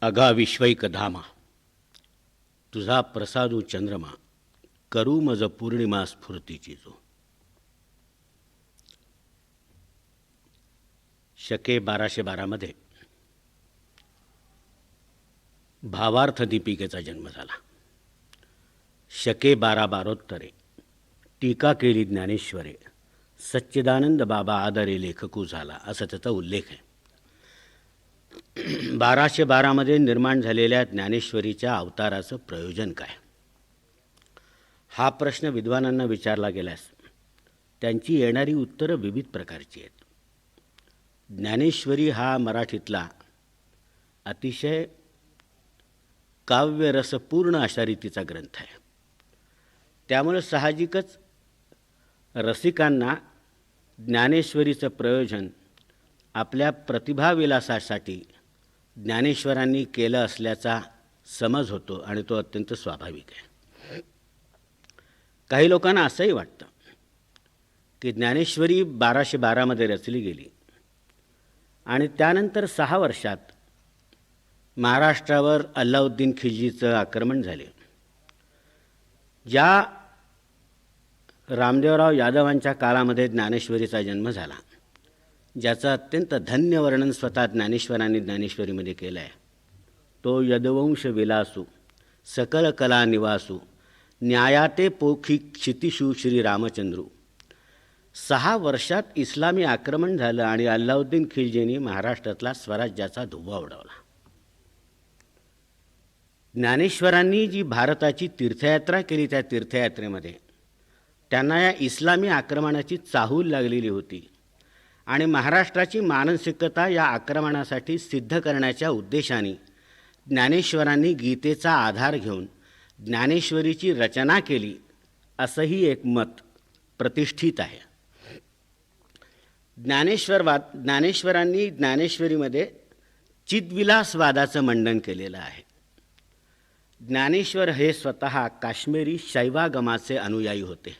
अगा विश्वैकधामा, तुझा प्रसादू चंद्रमा, करू मज पौर्णिमा स्फूर्तीची जो. शके 1212 भावार्थ दीपिकेचा जन्म झाला. शके 1212 टीका केली ज्ञानेश्वरे, सच्चिदानंद बाबा आदरे लेखकू झाला, असा त्याचा उल्लेख आहे. 1212 निर्माण झालेल्या ज्ञानेश्वरीच्या अवताराचं प्रयोजन काय, हा प्रश्न विद्वानांना विचारला गेल्यास त्यांची येणारी उत्तरं विविध प्रकारची आहेत. ज्ञानेश्वरी हा मराठीतला अतिशय काव्यरसपूर्ण अशा रीतीचा ग्रंथ आहे. त्यामुळे साहजिकच रसिकांना ज्ञानेश्वरीचं प्रयोजन आपल्या प्रतिभाविलासासाठी ज्ञानेश्वरांनी केलं असल्याचा समज होतो आणि तो अत्यंत स्वाभाविक आहे. काही लोकांना असंही वाटतं की ज्ञानेश्वरी 1212 रचली गेली आणि त्यानंतर 6 वर्षात महाराष्ट्रावर अल्लाउद्दीन खिलजीचं आक्रमण झाले. ज्या रामदेवराव यादवांच्या काळामध्ये ज्ञानेश्वरीचा जन्म झाला, ज्याचं अत्यंत धन्य वर्णन स्वतः ज्ञानेश्वरांनी ज्ञानेश्वरीमध्ये केलं आहे, तो यदवंश विलासू सकल कला निवासू न्यायाते पोखी क्षितिशू श्री रामचंद्रू. 6 वर्षात इस्लामी आक्रमण झालं आणि अल्लाउद्दीन खिलजींनी महाराष्ट्रातला स्वराज्याचा धुव्वा उडवला. ज्ञानेश्वरांनी जी भारताची तीर्थयात्रा केली, त्या तीर्थयात्रेमध्ये त्यांना या इस्लामी आक्रमणाची चाहूल लागलेली होती आणि महाराष्ट्राची मानसिकता या आक्रमणासाठी सिद्ध करण्याच्या उद्देशाने ज्ञानेश्वरांनी गीतेचा आधार घेऊन ज्ञानेश्वरीची रचना केली, असंही एक मत प्रतिष्ठित आहे. ज्ञानेश्वरांनी ज्ञानेश्वरीमध्ये चिद्विलासवादाचं मंडन केलेलं आहे. ज्ञानेश्वर हे स्वतः काश्मीरी शैवागमाचे अनुयायी होते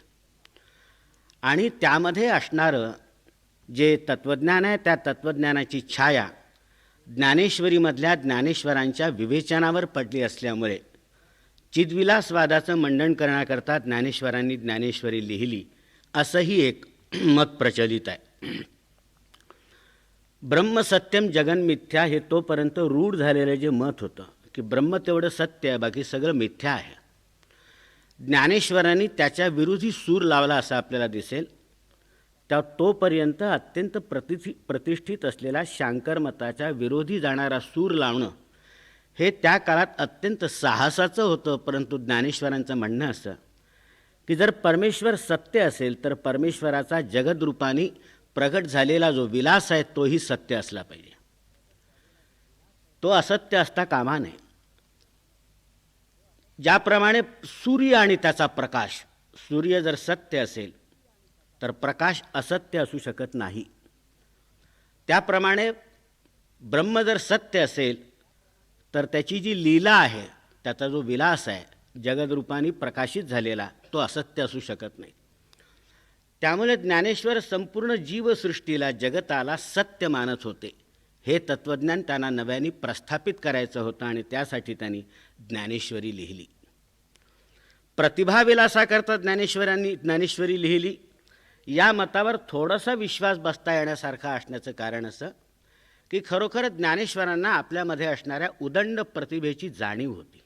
आणि त्यामध्ये असणारं जे तत्त्वज्ञान आहे, त्या तत्त्वज्ञानाची छाया ज्ञानेश्वरीमधल्या ज्ञानेश्वरांच्या विवेचनावर पडली असल्यामुळे चिद्विलासवादाचं मंडन करण्याकरता ज्ञानेश्वरांनी ज्ञानेश्वरी लिहिली, असंही एक मत प्रचलित आहे. ब्रह्म सत्यम जगन मिथ्या हे तोपर्यंत रूढ झालेलं जे मत होतं की ब्रह्म तेवढं सत्य आहे, बाकी सगळं मिथ्या आहे, ज्ञानेश्वरांनी त्याच्या विरोधी सूर लावला असं आपल्याला दिसेल. त्या तोपर्यंत अत्यंत प्रतिष्ठित असलेला शांकर मताच्या विरोधी जाणारा सूर लावणं हे त्या काळात अत्यंत साहसाचं होतं. परंतु ज्ञानेश्वरांचं म्हणणं असं की जर परमेश्वर सत्य असेल तर परमेश्वराचा जगदरूपाने प्रगट झालेला जो विलास आहे तोही सत्य असला पाहिजे, तो असत्य असता कामा नये. ज्याप्रमाणे सूर्य आणि त्याचा प्रकाश, सूर्य जर सत्य असेल तर प्रकाश असत्य असू शकत नाही, त्याप्रमाणे ब्रह्म जर सत्य असेल तर त्याची जी लीला आहे, त्याचा जो विलास आहे जगदरूपाने प्रकाशित झालेला, तो असत्य असू शकत नाही. त्यामुळे ज्ञानेश्वर संपूर्ण जीवसृष्टीला, जगताला सत्य मानत होते. हे तत्त्वज्ञान त्यांना नव्याने प्रस्थापित करायचं होतं आणि त्यासाठी त्यांनी ज्ञानेश्वरी लिहिली. प्रतिभाविलासाकरता ज्ञानेश्वरी लिहिली, या मतावर थोडासा विश्वास बसता येण्यासारखा असण्याचं कारण असं की खरोखर ज्ञानेश्वरांना आपल्यामध्ये असणाऱ्या उदंड प्रतिभेची जाणीव होती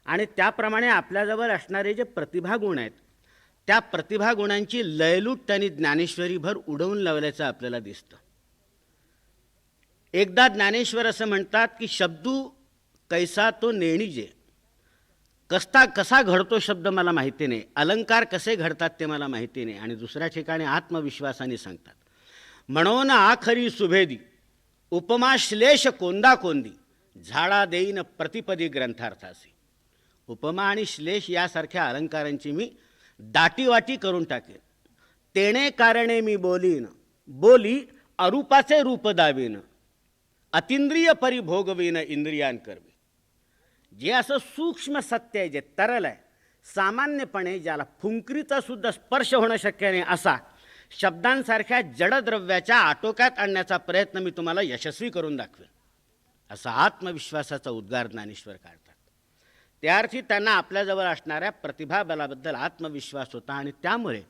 आणि त्याप्रमाणे आपल्याजवळ असणारे जे प्रतिभागुण आहेत, त्या प्रतिभागुणांची लयलूट त्यांनी ज्ञानेश्वरीभर उडवून लावल्याचं आपल्याला दिसतं. एकदा ज्ञानेश्वर असं म्हणतात की शब्दू कैसा तो नेणीजे, कसा घडतो शब्द मला माहिती नाही, अलंकार कसे घडतात ते मला माहिती नाही. आणि दुसऱ्या ठिकाणी आत्मविश्वासाने सांगतात, म्हणून आखरी सुभेदी उपमा श्लेष कोंदा कोंदी झाडा देईन प्रतिपदी ग्रंथार्थासी. उपमा आणि श्लेष यासारख्या अलंकारांची मी दाटीवाटी करून टाकेन. तेणे कारणे मी बोलीन, बोली अरूपाचे रूप दावीन, अतिंद्रिय परिभोगवीन इंद्रियांकरवी. जे असं सूक्ष्म सत्य आहे, जे तरल आहे, सामान्यपणे ज्याला फुंकरीचा सुद्धा स्पर्श होणं शक्य नाही, असा शब्दांसारख्या जडद्रव्याच्या आटोक्यात आणण्याचा प्रयत्न मी तुम्हाला यशस्वी करून दाखवेन. असा आत्मविश्वासाचा उद्गार ज्ञानेश्वर काढतात. त्या अर्थी त्यांना आपल्याजवळ असणाऱ्या प्रतिभाबलाबद्दल आत्मविश्वास होता आणि त्यामुळे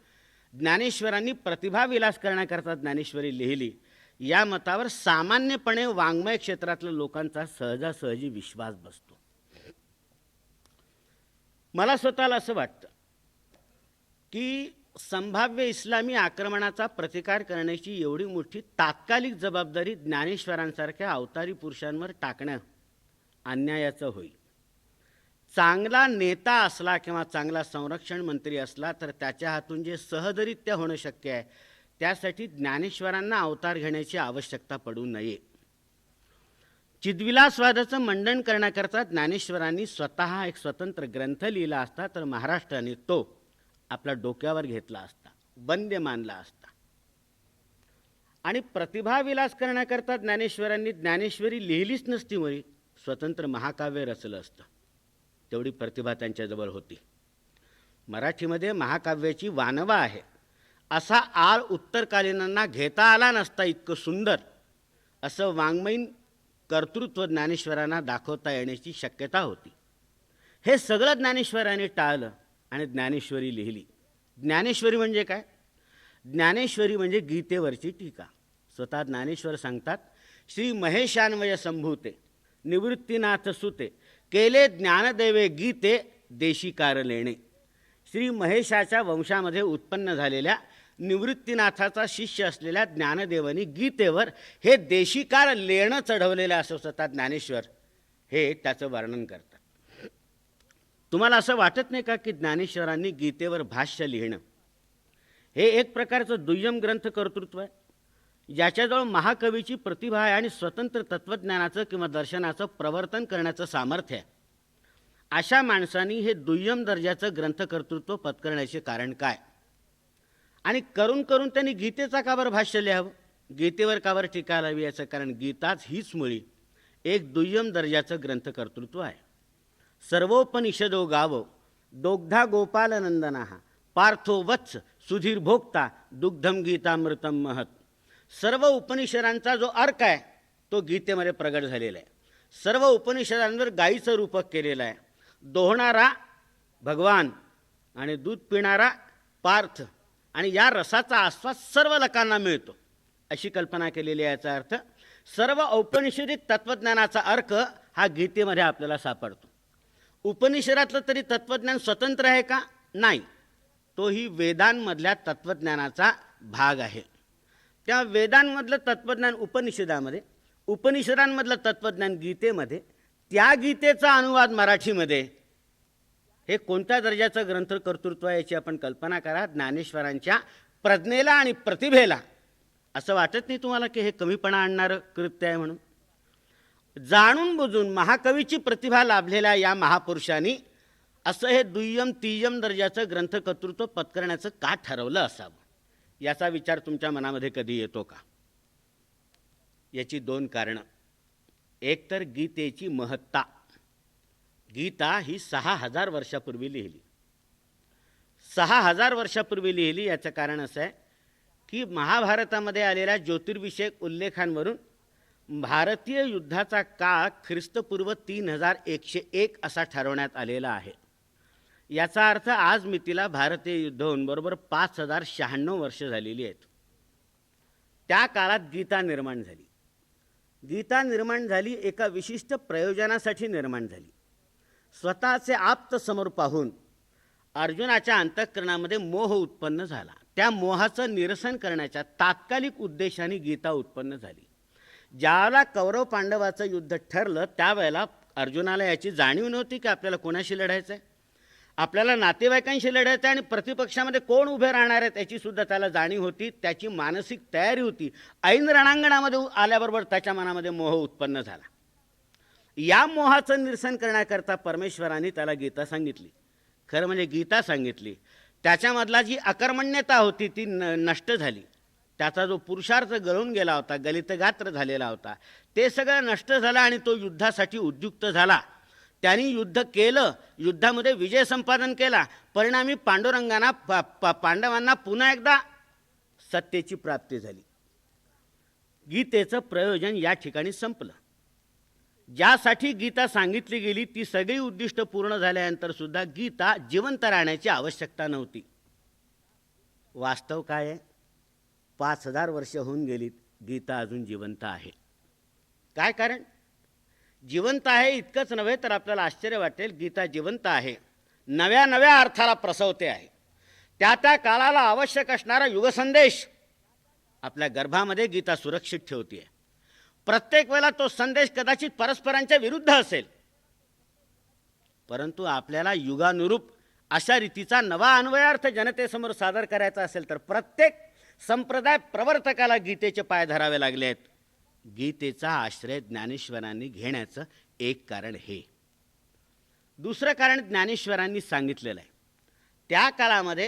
ज्ञानेश्वरांनी प्रतिभाविलास करण्याकरता ज्ञानेश्वरी लिहिली, या मतावर सामान्यपणे वाङ्मय क्षेत्रातल्या लोकांचा सहजासहजी विश्वास बसतो. मला स्वतःला असं वाटतं की संभाव्य इस्लामी आक्रमणाचा प्रतिकार करण्याची एवढी मोठी तात्कालिक जबाबदारी ज्ञानेश्वरांसारख्या अवतारी पुरुषांवर टाकणं अन्यायाचं होईल. चांगला नेता असला किंवा चांगला संरक्षण मंत्री असला तर त्याच्या हातून जे सहजरित्या होणं शक्य आहे, त्यासाठी ज्ञानेश्वरांना अवतार घेण्याची आवश्यकता पडू नये. चिद्विलासवादाचं मंडन करण्याकरता ज्ञानेश्वरांनी स्वतः एक स्वतंत्र ग्रंथ लिहिला असता तर महाराष्ट्राने तो आपल्या डोक्यावर घेतला असता, वंद्य मानला असता. आणि प्रतिभाविलास करण्याकरता ज्ञानेश्वरांनी ज्ञानेश्वरी लिहिलीच नसती, मुळी स्वतंत्र महाकाव्य रचलं असतं. तेवढी प्रतिभा त्यांच्याजवळ होती. मराठीमध्ये महाकाव्याची वानवा आहे असा आळ उत्तरकालीनांना घेता आला नसता, इतकं सुंदर असं वाङ्मयीन कर्तृत्व ज्ञानेश्वरांना दाखवता येण्याची शक्यता होती. हे सगळं ज्ञानेश्वरांनी टाळलं आणि ज्ञानेश्वरी लिहिली. ज्ञानेश्वरी म्हणजे काय? ज्ञानेश्वरी म्हणजे गीतेवरची टीका. स्वतः ज्ञानेश्वर सांगतात, श्री महेशान्वय संभूते निवृत्तीनाथ सुते केले ज्ञानदेवे गीते देशिकार लेणे. श्री महेशाच्या वंशामध्ये उत्पन्न झालेल्या निवृत्तीनाथाचा शिष्य असलेल्या ज्ञानदेवानी गीतेवर हे देशिकार लेणं चढवलेलं असं स्वतः ज्ञानेश्वर हे त्याचं वर्णन करतात. तुम्हाला असं वाटत नाही का की ज्ञानेश्वरांनी गीतेवर भाष्य लिहिणं हे एक प्रकारचं दुय्यम ग्रंथ कर्तृत्व आहे, ज्याच्याजवळ महाकवीची प्रतिभा आहे आणि स्वतंत्र तत्त्वज्ञानाचं किंवा दर्शनाचं प्रवर्तन करण्याचं सामर्थ्य आहे. अशा माणसांनी हे दुय्यम दर्जाचं ग्रंथकर्तृत्व पत्करण्याचे कारण काय? आणि करून करून त्यांनी गीतेचा काबर भाष्य लिहावं, गीतेवर काबर टीका लावी? याचं कारण गीताच हीच मुळी एक दुय्यम दर्जाचं ग्रंथकर्तृत्व आहे. सर्वोपनिषदो गावो दोग्धा गोपालनंदना पार्थो वत्स सुधीर भोक्ता दुग्धम गीतामृतम महत. सर्व उपनिषदांचा जो अर्क आहे तो गीतेमध्ये प्रगट झालेला आहे. सर्व उपनिषदांवर गायीचं रूपक केलेलं आहे. दोहणारा भगवान आणि दूध पिणारा पार्थ आणि या रसाचा आस्वाद सर्व लोकांना मिळतो अशी कल्पना केलेली आहे. याचा अर्थ सर्व औपनिषदिक तत्त्वज्ञानाचा अर्क हा गीतेमध्ये आपल्याला सापडतो. उपनिषदातलं तरी तत्त्वज्ञान स्वतंत्र आहे का? नाही, तोही वेदांमधल्या तत्त्वज्ञानाचा भाग आहे. त्या वेदांमधलं तत्त्वज्ञान उपनिषदामध्ये, उपनिषदांमधलं तत्त्वज्ञान गीतेमध्ये, त्या गीतेचा अनुवाद मराठीमध्ये, हे कोणत्या दर्जाचं ग्रंथकर्तृत्व आहे याची आपण कल्पना करा. ज्ञानेश्वरांच्या प्रज्ञेला आणि प्रतिभेला असं वाटत नाही तुम्हाला की हे कमीपणा आणणारं कृत्य आहे म्हणून? जाणून बुजून महाकवीची प्रतिभा लाभलेल्या या महापुरुषांनी असं हे दुय्यम तिय्यम दर्जाचं ग्रंथकर्तृत्व पत्करण्याचं का ठरवलं असावं, याचा विचार तुमच्या मनामध्ये कधी येतो का? याची दोन कारणं. एक तर गीतेची महत्ता. गीता ही 6000 वर्षापूर्वी लिहिली. 6000 वर्षापूर्वी लिहिली याचं कारण असं आहे की महाभारतामध्ये आलेल्या ज्योतिर्विषयक उल्लेखांवरून भारतीय युद्धाचा काळ ख्रिस्तपूर्व 3101 असा ठरवण्यात आलेला आहे. याचा अर्थ आज मितीला भारतीय युद्ध होऊन बरोबर 5096 वर्ष झालेली आहेत. त्या काळात गीता निर्माण झाली. गीता निर्माण झाली एका विशिष्ट प्रयोजनासाठी निर्माण झाली. स्वतःचे आप्त समोर पाहून अर्जुनाच्या अंतःकरणामध्ये मोह उत्पन्न झाला. त्या मोहाचं निरसन करण्याच्या तात्कालिक उद्देशाने गीता उत्पन्न झाली. ज्यावेळेला कौरव पांडवाचं युद्ध ठरलं त्यावेळेला अर्जुनाला याची जाणीव नव्हती की आपल्याला कोणाशी लढायचं आहे, आपल्याला नातेवाईकांशी लढायचं आहे आणि प्रतिपक्षामध्ये कोण उभे राहणार आहेत याचीसुद्धा त्याला जाणीव होती. त्याची मानसिक तयारी होती. ऐन रणांगणामध्ये आल्याबरोबर त्याच्या मनामध्ये मोह उत्पन्न झाला. या मोहाचं निरसन करण्याकरता परमेश्वराने त्याला गीता सांगितली. खरं म्हणजे गीता सांगितली. त्याच्यामधला जी अकर्मण्यता होती ती नष्ट झाली. त्याचा जो पुरुषार्थ गळून गेला होता, गलितगात्र झालेला होता, ते सगळं नष्ट झालं आणि तो युद्धासाठी उद्युक्त झाला. त्यांनी युद्ध केलं, युद्धामध्ये विजय संपादन केला. परिणामी पांडुरंगांना पांडवांना पुन्हा एकदा सत्तेची प्राप्ती झाली. गीतेचं प्रयोजन या ठिकाणी संपलं. ज्यासाठी गीता सांगितली गेली ती सगळी उद्दिष्ट पूर्ण झाल्यानंतर सुद्धा गीता जिवंत राहण्याची आवश्यकता नव्हती. वास्तव काय आहे? 5000 वर्ष होऊन गेलीत, गीता अजून जिवंत आहे. काय कारण? जिवंत आहे इतकंच नव्हे तर आपल्याला आश्चर्य वाटेल, गीता जिवंत आहे, नव्या नव्या अर्थाला प्रसवते आहे. त्या त्या काळाला आवश्यक असणारा युगसंदेश आपल्या गर्भामध्ये गीता सुरक्षित ठेवते आहे. प्रत्येक वेळेला तो संदेश कदाचित परस्परांच्या विरुद्ध असेल, परंतु आपल्याला युगानुरूप अशा रीतीचा नवा अन्वयार्थ जनतेसमोर सादर करायचा असेल तर प्रत्येक संप्रदाय प्रवर्तकाला गीतेचे पाय धरावे लागले आहेत. गीतेचा आश्रय ज्ञानेश्वरांनी घेण्याचं एक कारण हे. दुसरं कारण ज्ञानेश्वरांनी सांगितलेलं आहे. त्या काळामध्ये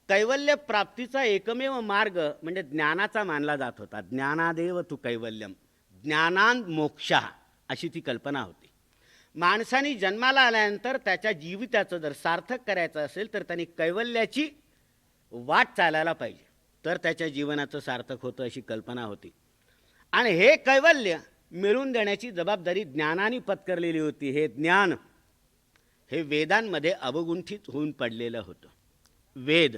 कैवल्य प्राप्तीचा एकमेव मार्ग म्हणजे ज्ञानाचा मानला जात होता. ज्ञानादेव तु कैवल्यम, ज्ञानांत मोक्षा, अशी ती कल्पना होती. माणसाने जन्माला आल्यानंतर त्याच्या जीविताचं जर सार्थक करायचं असेल तर त्यांनी कैवल्याची वाट चालायला पाहिजे, तर त्याच्या जीवनाचं सार्थक होतं, अशी कल्पना होती. आणि हे कैवल्य मिळवून देण्याची जबाबदारी ज्ञानाने पत्करलेली होती. हे ज्ञान हे वेदांमध्ये अवगुंठित होऊन पडलेलं होतं. वेद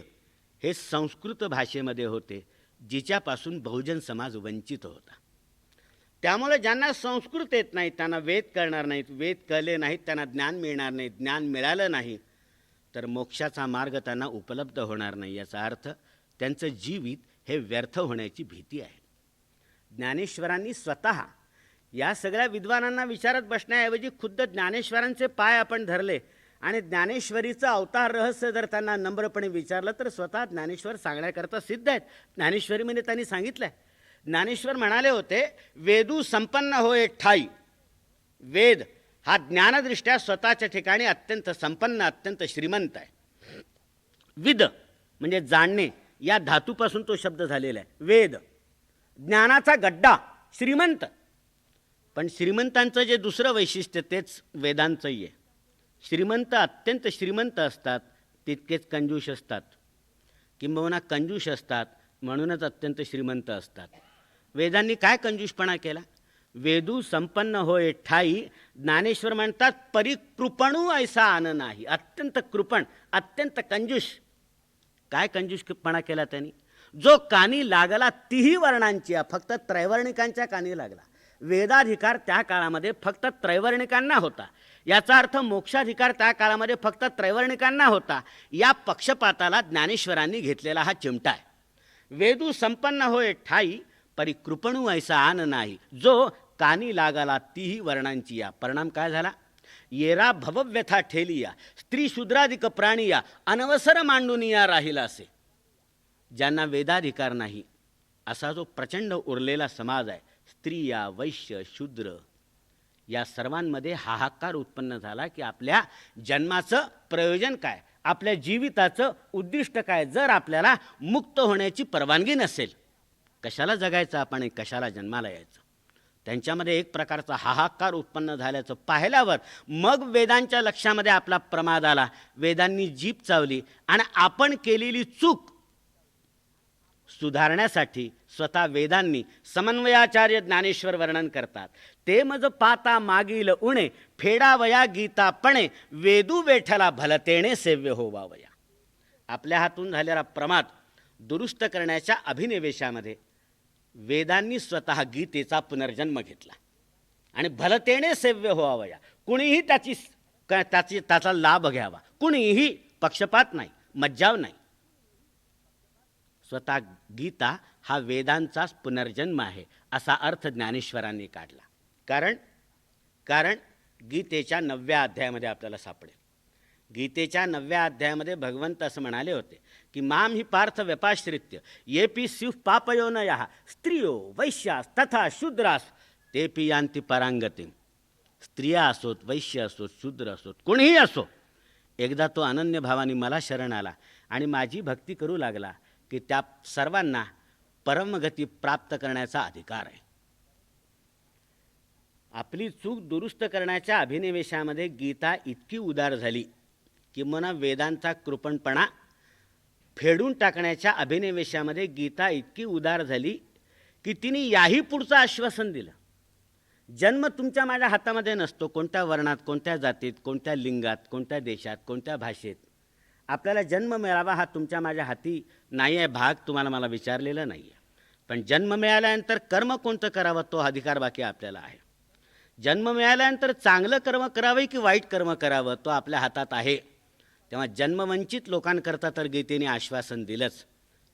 हे संस्कृत भाषेमध्ये होते, जिच्यापासून बहुजन समाज वंचित होता. त्यामुळे ज्यांना संस्कृत येत नाही त्यांना वेद कळणार नाहीत, वेद कळले नाहीत त्यांना ज्ञान मिळणार नाही, ज्ञान मिळालं नाही तर मोक्षाचा मार्ग त्यांना उपलब्ध होणार नाही. याचा अर्थ त्यांचं जीवित हे व्यर्थ होण्याची भीती आहे. ज्ञानेश्वरांनी स्वतः या सगळ्या विद्वानांना विचारत बसण्याऐवजी खुद्द ज्ञानेश्वरांचे पाय आपण धरले आणि ज्ञानेश्वरीचं अवतार रहस्य जर त्यांना नम्रपणे विचारलं तर स्वतः ज्ञानेश्वर सांगण्याकरता सिद्ध आहेत. ज्ञानेश्वरीमध्ये त्यांनी सांगितलं आहे. ज्ञानेश्वर म्हणाले होते, वेदू संपन्न होय ठाई. वेद हा ज्ञानदृष्ट्या स्वतःच्या ठिकाणी अत्यंत संपन्न, अत्यंत श्रीमंत आहे. विद म्हणजे जाणणे, या धातूपासून तो शब्द झालेला आहे. वेद ज्ञानाचा गड्डा, श्रीमंत. पण श्रीमंतांचं जे दुसरं वैशिष्ट्य तेच वेदांचंही आहे. श्रीमंत अत्यंत श्रीमंत असतात, तितकेच कंजूष असतात, किंबहुना कंजूष असतात म्हणूनच अत्यंत श्रीमंत असतात. वेदांनी काय कंजूषपणा केला? वेदू संपन्न होय ठाई. ज्ञानेश्वर म्हणतात, परिकृपणू ऐसा आन नाही. अत्यंत कृपण, अत्यंत कंजूष. काय कंजूषपणा केला त्यांनी? जो कानी लागला तीही वर्णांची, फक्त त्रैवर्णिकांच्या कानी लागला. वेदाधिकार त्या काळामध्ये फक्त त्रैवर्णिकांना होता. याचा अर्थ मोक्षाधिकार त्या काळामध्ये फक्त त्रैवर्णिकांना होता. या पक्षपाताला ज्ञानेश्वरांनी घेतलेला हा चिमटा आहे. वेदू संपन्न होय ठाई, परिकृपणू ऐसा आन नाही. जो कानी लागला तीही वर्णांची या. परिणाम काय झाला? येरा भवव्यथा ठेलिया, स्त्री शूद्राधिक प्राणिया, अनवसर मांडूनिया राहिला असे. ज्यांना वेदाधिकार नाही असा जो प्रचंड उरलेला समाज आहे, स्त्रिया, वैश्य, शूद्र, या सर्वांमध्ये हाहाकार उत्पन्न झाला की आपल्या जन्माचं प्रयोजन काय, आपल्या जीविताचं उद्दिष्ट काय. जर आपल्याला मुक्त होण्याची परवानगी नसेल, कशाला जगायचं आपण, कशाला जन्माला यायचं. त्यांच्यामध्ये एक प्रकारचा हाहाकार उत्पन्न झाल्याचं पाहिल्यावर मग वेदांच्या लक्षामध्ये आपला प्रमाद आला. वेदांनी जीभ चावली आणि आपण केलेली चूक सुधारण्यासाठी स्वतः वेदांनी, समन्वयाचार्य ज्ञानेश्वर वर्णन करतात, ते मज पाता मागील उणे, फेडावया गीतापणे, वेदू वेठला भलतेणे सेव्य होवावया. आपल्या हातून झालेला प्रमाद दुरुस्त करण्याच्या अभिनिवेशामध्ये वेदांनी स्वतः गीतेचा पुनर्जन्म घेतला आणि भलतेणे सेव्य व्हावया. कुणीही त्याचा लाभ घ्यावा, कुणीही पक्षपात नाही, मज्जाव नाही. स्वतः गीता हा वेदांचाच पुनर्जन्म आहे असा अर्थ ज्ञानेश्वरांनी काढला. कारण गीतेच्या 9व्या अध्यायामध्ये आपल्याला सापडेल. गीतेच्या 9व्या अध्यायामध्ये भगवंत असं म्हणाले होते की माम ही पार्थ व्यपाश्रित्य येपी स्युः पापयोनयः स्त्रियो वैश्यास तथा शूद्रास तेपि यान्ति परांगती. स्त्रिया असोत, वैश्य असोत, शूद्र असोत, कोणीही असो, एकदा तो अनन्य भावाने मला शरण आला आणि माझी भक्ती करू लागला की त्या सर्वांना परमगती प्राप्त करण्याचा अधिकार आहे. आपली चूक दुरुस्त करण्याच्या अभिनिवेशामध्ये गीता इतकी उदार झाली की मना वेदांचा कृपणपणा फेडून टाकण्याच्या अभिनिवेशामध्ये गीता इतकी उदार झाली की तिने याही पुढचं आश्वासन दिलं, जन्म तुमच्या माझ्या हातामध्ये नसतो. कोणत्या वर्णात, कोणत्या जातीत, कोणत्या लिंगात, कोणत्या देशात, कोणत्या भाषेत आपल्याला जन्म मिळावा हा तुमच्या माझ्या हाती नाही आहे. भाग तुम्हाला मला विचारलेला नाही आहे. पण जन्म मिळाल्यानंतर कर्म कोणतं करावं तो अधिकार बाकी आपल्याला आहे. जन्म मिळाल्यानंतर चांगलं कर्म करावं की वाईट कर्म करावं तो आपल्या हातात आहे. तेव्हा जन्मवंचित लोकांकरता तर गीतेने आश्वासन दिलंच.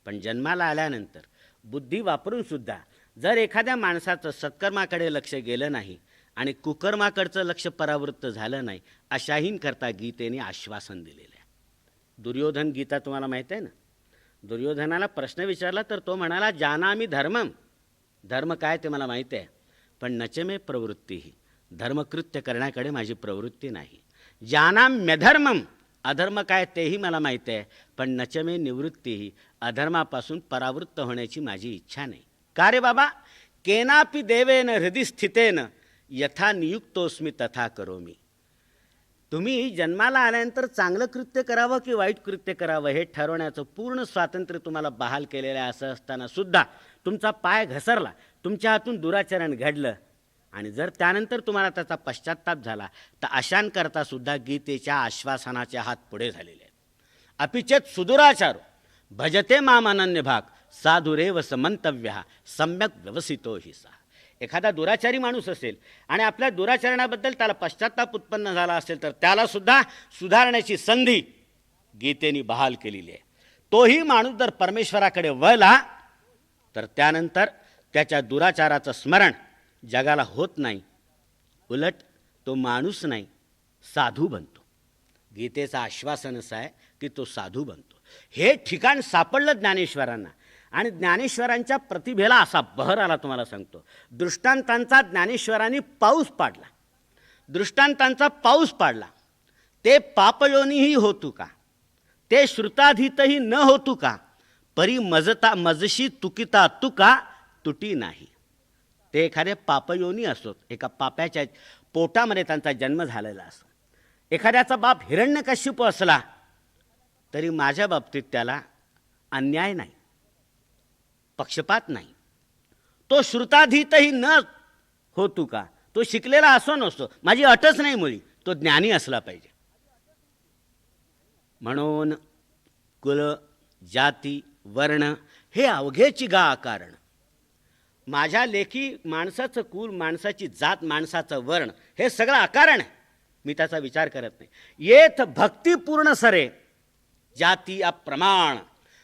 पण जन्माला आल्यानंतर बुद्धी वापरूनसुद्धा जर एखाद्या माणसाचं सत्कर्माकडे लक्ष गेलं नाही आणि कुकर्माकडचं लक्ष परावृत्त झालं नाही, अशाहींकरता गीतेने आश्वासन दिलेलं आहे. दुर्योधन गीता तुम्हाला माहीत आहे ना. दुर्योधनाला प्रश्न विचारला तर तो म्हणाला, जानामि धर्मम. धर्म काय ते मला माहीत आहे, पण नचमे प्रवृत्तीही. धर्मकृत्य करण्याकडे माझी प्रवृत्ती नाही. जानाम्यधर्मम. अधर्म काय तेही मला माहीत आहे, पण नचमे निवृत्तीही. अधर्मापासून परावृत्त होण्याची माझी इच्छा नाही. का रे बाबा? केनापि देवेन हृदय स्थितेन यथा नियुक्तोस्मी तथा करोमी. तुम्ही जन्माला आल्यानंतर चांगलं कृत्य करावं की वाईट कृत्य करावं हे ठरवण्याचं पूर्ण स्वातंत्र्य तुम्हाला बहाल केलेलं आहे. असं असताना सुद्धा तुमचा पाय घसरला, तुमच्या हातून दुराचरण घडलं आणि जर त्यानंतर तुम्हाला त्याचा पश्चात्ताप झाला तर अशांकरता सुद्धा गीतेच्या आश्वासनाचे हात पुढे झालेले आहेत. अपिचेत सुदुराचारो भजते माम अनन्य भाग साधुरेव समंतव्य सम्यक व्यवसितो हि सा. एखादा दुराचारी माणूस असेल आणि आपल्या दुराचरणाबद्दल त्याला पश्चात्ताप उत्पन्न झाला असेल तर त्यालासुद्धा सुधारण्याची संधी गीतेने बहाल केलेली आहे. तोही माणूस जर परमेश्वराकडे वळला तर त्यानंतर त्याच्या दुराचाराचं स्मरण जगाला होत नाही. उलट तो माणूस नाही, साधू बनतो. गीतेचं आश्वासन असं आहे की तो साधू बनतो. हे ठिकाण सापडलं ज्ञानेश्वरांना आणि ज्ञानेश्वरांच्या प्रतिभेला असा बहर आला. तुम्हाला सांगतो, दृष्टांतांचा ज्ञानेश्वरांनी पाऊस पाडला. दृष्टांतांचा पाऊस पाडला. ते पापयोनीही होतू का, ते श्रुताधीतही न होतू का, परी मजशी तुकिता तुका तुटी नाही. ते एखाद्या पापयोनी असोत, एका पाप्याच्या पोटामध्ये त्यांचा जन्म झालेला असो. एखाद्याचा बाप हिरण्यकश्यप असला तरी माझ्या बाबतीत त्याला अन्याय नाही, पक्षपात नाही. तो श्रुताधीतही न होतू का, तो शिकलेला असो नसतो, माझी अटच नाही मुळी, तो ज्ञानी असला पाहिजे. म्हणून कुल, जाती, वर्ण हे अवघेची गा कारण. माझ्या लेखी माणसाचं कुल, माणसाची जात, माणसाचं वर्ण हे सगळं अकारण आहे. मी त्याचा विचार करत नाही. येथ भक्तिपूर्ण सरे जाती अप्रमाण.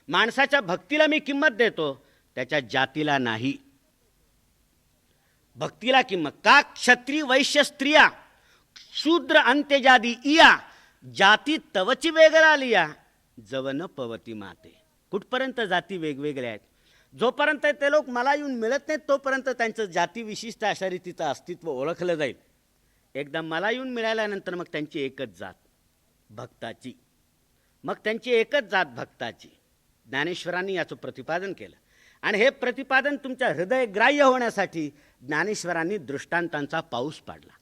माणसाच्या भक्तीला मी किंमत देतो, त्याच्या जातीला नाही. भक्तीला किंमत का? क्षत्रिय वैश्य स्त्रिया शूद्र अंत्यजादी इया जाती तवची वेगळा लिया जवन पवती माते. कुठपर्यंत जाती वेगवेगळ्या आहेत. जोपर्यंत ते लोक मला येऊन मिळत नाहीत तोपर्यंत त्यांचं जातीविशिष्ट अशा रीतीचं अस्तित्व ओळखलं जाईल. एकदा मला येऊन मिळाल्यानंतर मग त्यांची एकच जात भक्ताची. मग त्यांची एकच जात भक्ताची. ज्ञानेश्वरांनी याचं प्रतिपादन केलं आणि हे प्रतिपादन तुमच्या हृदयग्राह्य होण्यासाठी ज्ञानेश्वरांनी दृष्टांतांचा पाऊस पाडला.